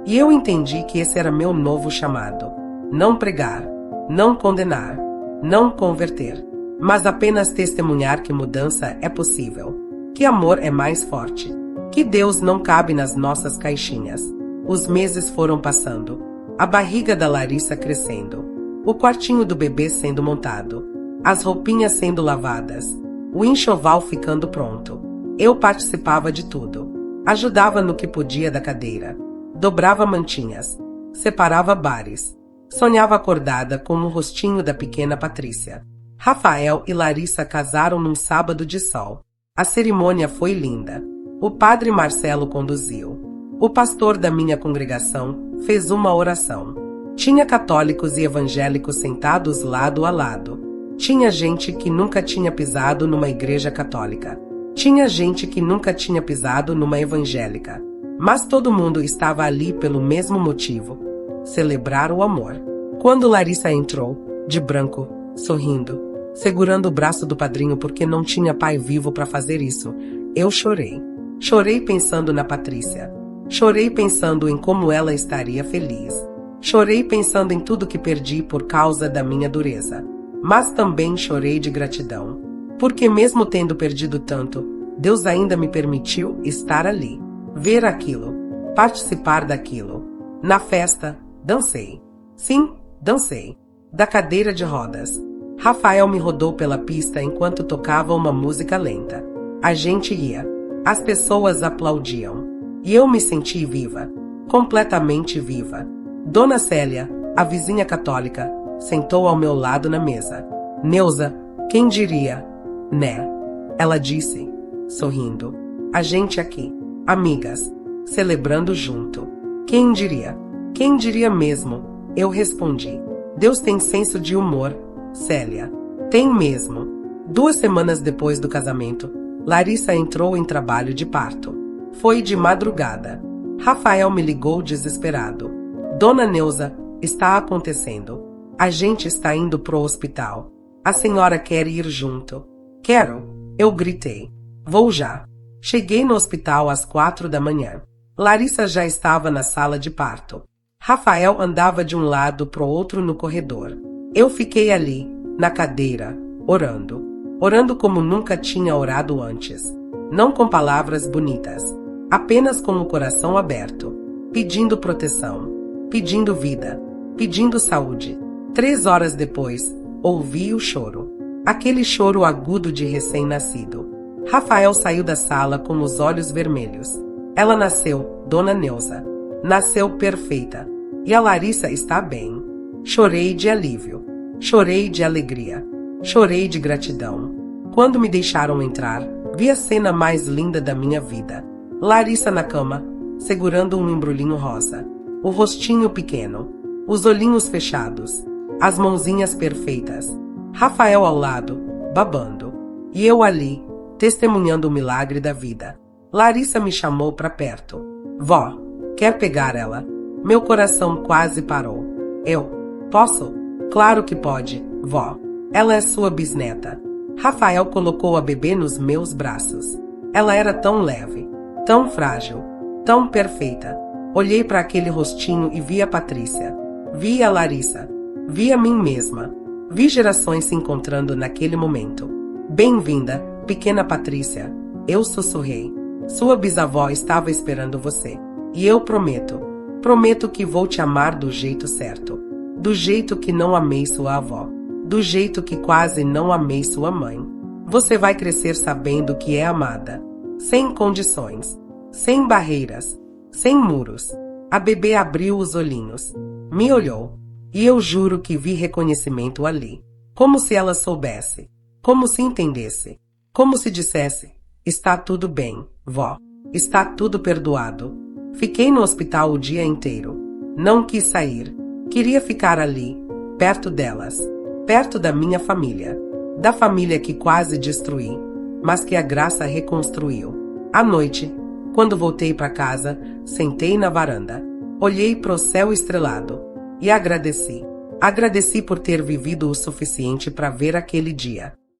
E eu entendi que esse era meu novo chamado. Não pregar, não condenar, não converter, mas apenas testemunhar que mudança é possível, que amor é mais forte, que Deus não cabe nas nossas caixinhas. Os meses foram passando, a barriga da Larissa crescendo, o quartinho do bebê sendo montado, as roupinhas sendo lavadas, o enxoval ficando pronto. Eu participava de tudo, ajudava no que podia da cadeira, dobrava mantinhas, separava bares, sonhava acordada com o rostinho da pequena Patrícia. Rafael e Larissa casaram num sábado de sol. A cerimônia foi linda. O padre Marcelo conduziu. O pastor da minha congregação fez uma oração. Tinha católicos e evangélicos sentados lado a lado. Tinha gente que nunca tinha pisado numa igreja católica. Tinha gente que nunca tinha pisado numa evangélica. Mas todo mundo estava ali pelo mesmo motivo: celebrar o amor. Quando Larissa entrou, de branco, sorrindo, segurando o braço do padrinho porque não tinha pai vivo para fazer isso, eu chorei. Chorei pensando na Patrícia. Chorei pensando em como ela estaria feliz. Chorei pensando em tudo que perdi por causa da minha dureza. Mas também chorei de gratidão, porque mesmo tendo perdido tanto, Deus ainda me permitiu estar ali, ver aquilo, participar daquilo. Na festa, dancei. Sim, dancei. Da cadeira de rodas. Rafael me rodou pela pista enquanto tocava uma música lenta. A gente ia. As pessoas aplaudiam. E eu me senti viva. Completamente viva. Dona Célia, a vizinha católica, sentou ao meu lado na mesa. Neuza, quem diria? Né? Ela disse, sorrindo. A gente aqui, amigas, celebrando junto. Quem diria? Quem diria mesmo? Eu respondi. Deus tem senso de humor, Célia. Tem mesmo. 2 semanas depois do casamento, Larissa entrou em trabalho de parto. Foi de madrugada. Rafael me ligou desesperado. Dona Neuza, está acontecendo. A gente está indo pro hospital. A senhora quer ir junto? Quero, eu gritei. Vou já. Cheguei no hospital às 4 da manhã. Larissa já estava na sala de parto. Rafael andava de um lado pro outro no corredor. Eu fiquei ali, na cadeira, orando. Orando como nunca tinha orado antes. Não com palavras bonitas. Apenas com o coração aberto. Pedindo proteção. Pedindo vida. Pedindo saúde. 3 horas depois, ouvi o choro. Aquele choro agudo de recém-nascido. Rafael saiu da sala com os olhos vermelhos. Ela nasceu, Dona Neuza. Nasceu perfeita. E a Larissa está bem. Chorei de alívio. Chorei de alegria. Chorei de gratidão. Quando me deixaram entrar, vi a cena mais linda da minha vida. Larissa na cama, segurando um embrulhinho rosa. O rostinho pequeno. Os olhinhos fechados. As mãozinhas perfeitas. Rafael ao lado, babando. E eu ali, testemunhando o milagre da vida. Larissa me chamou para perto. Vó, quer pegar ela? Meu coração quase parou. Eu, posso? Claro que pode, vó. Ela é sua bisneta. Rafael colocou a bebê nos meus braços. Ela era tão leve, tão frágil, tão perfeita. Olhei para aquele rostinho e vi a Patrícia. Vi a Larissa. Vi a mim mesma. Vi gerações se encontrando naquele momento. Bem-vinda, pequena Patrícia. Eu sussurrei. Sua bisavó estava esperando você. E eu prometo que vou te amar do jeito certo. Do jeito que não amei sua avó. Do jeito que quase não amei sua mãe. Você vai crescer sabendo que é amada. Sem condições. Sem barreiras. Sem muros. A bebê abriu os olhinhos. Me olhou. E eu juro que vi reconhecimento ali. Como se ela soubesse. Como se entendesse. Como se dissesse: está tudo bem, vó. Está tudo perdoado. Fiquei no hospital o dia inteiro. Não quis sair. Queria ficar ali, perto delas. Perto da minha família. Da família que quase destruí, mas que a graça reconstruiu. À noite, quando voltei para casa, sentei na varanda. Olhei pro céu estrelado. E agradeci. Agradeci por ter vivido o suficiente para ver aquele dia.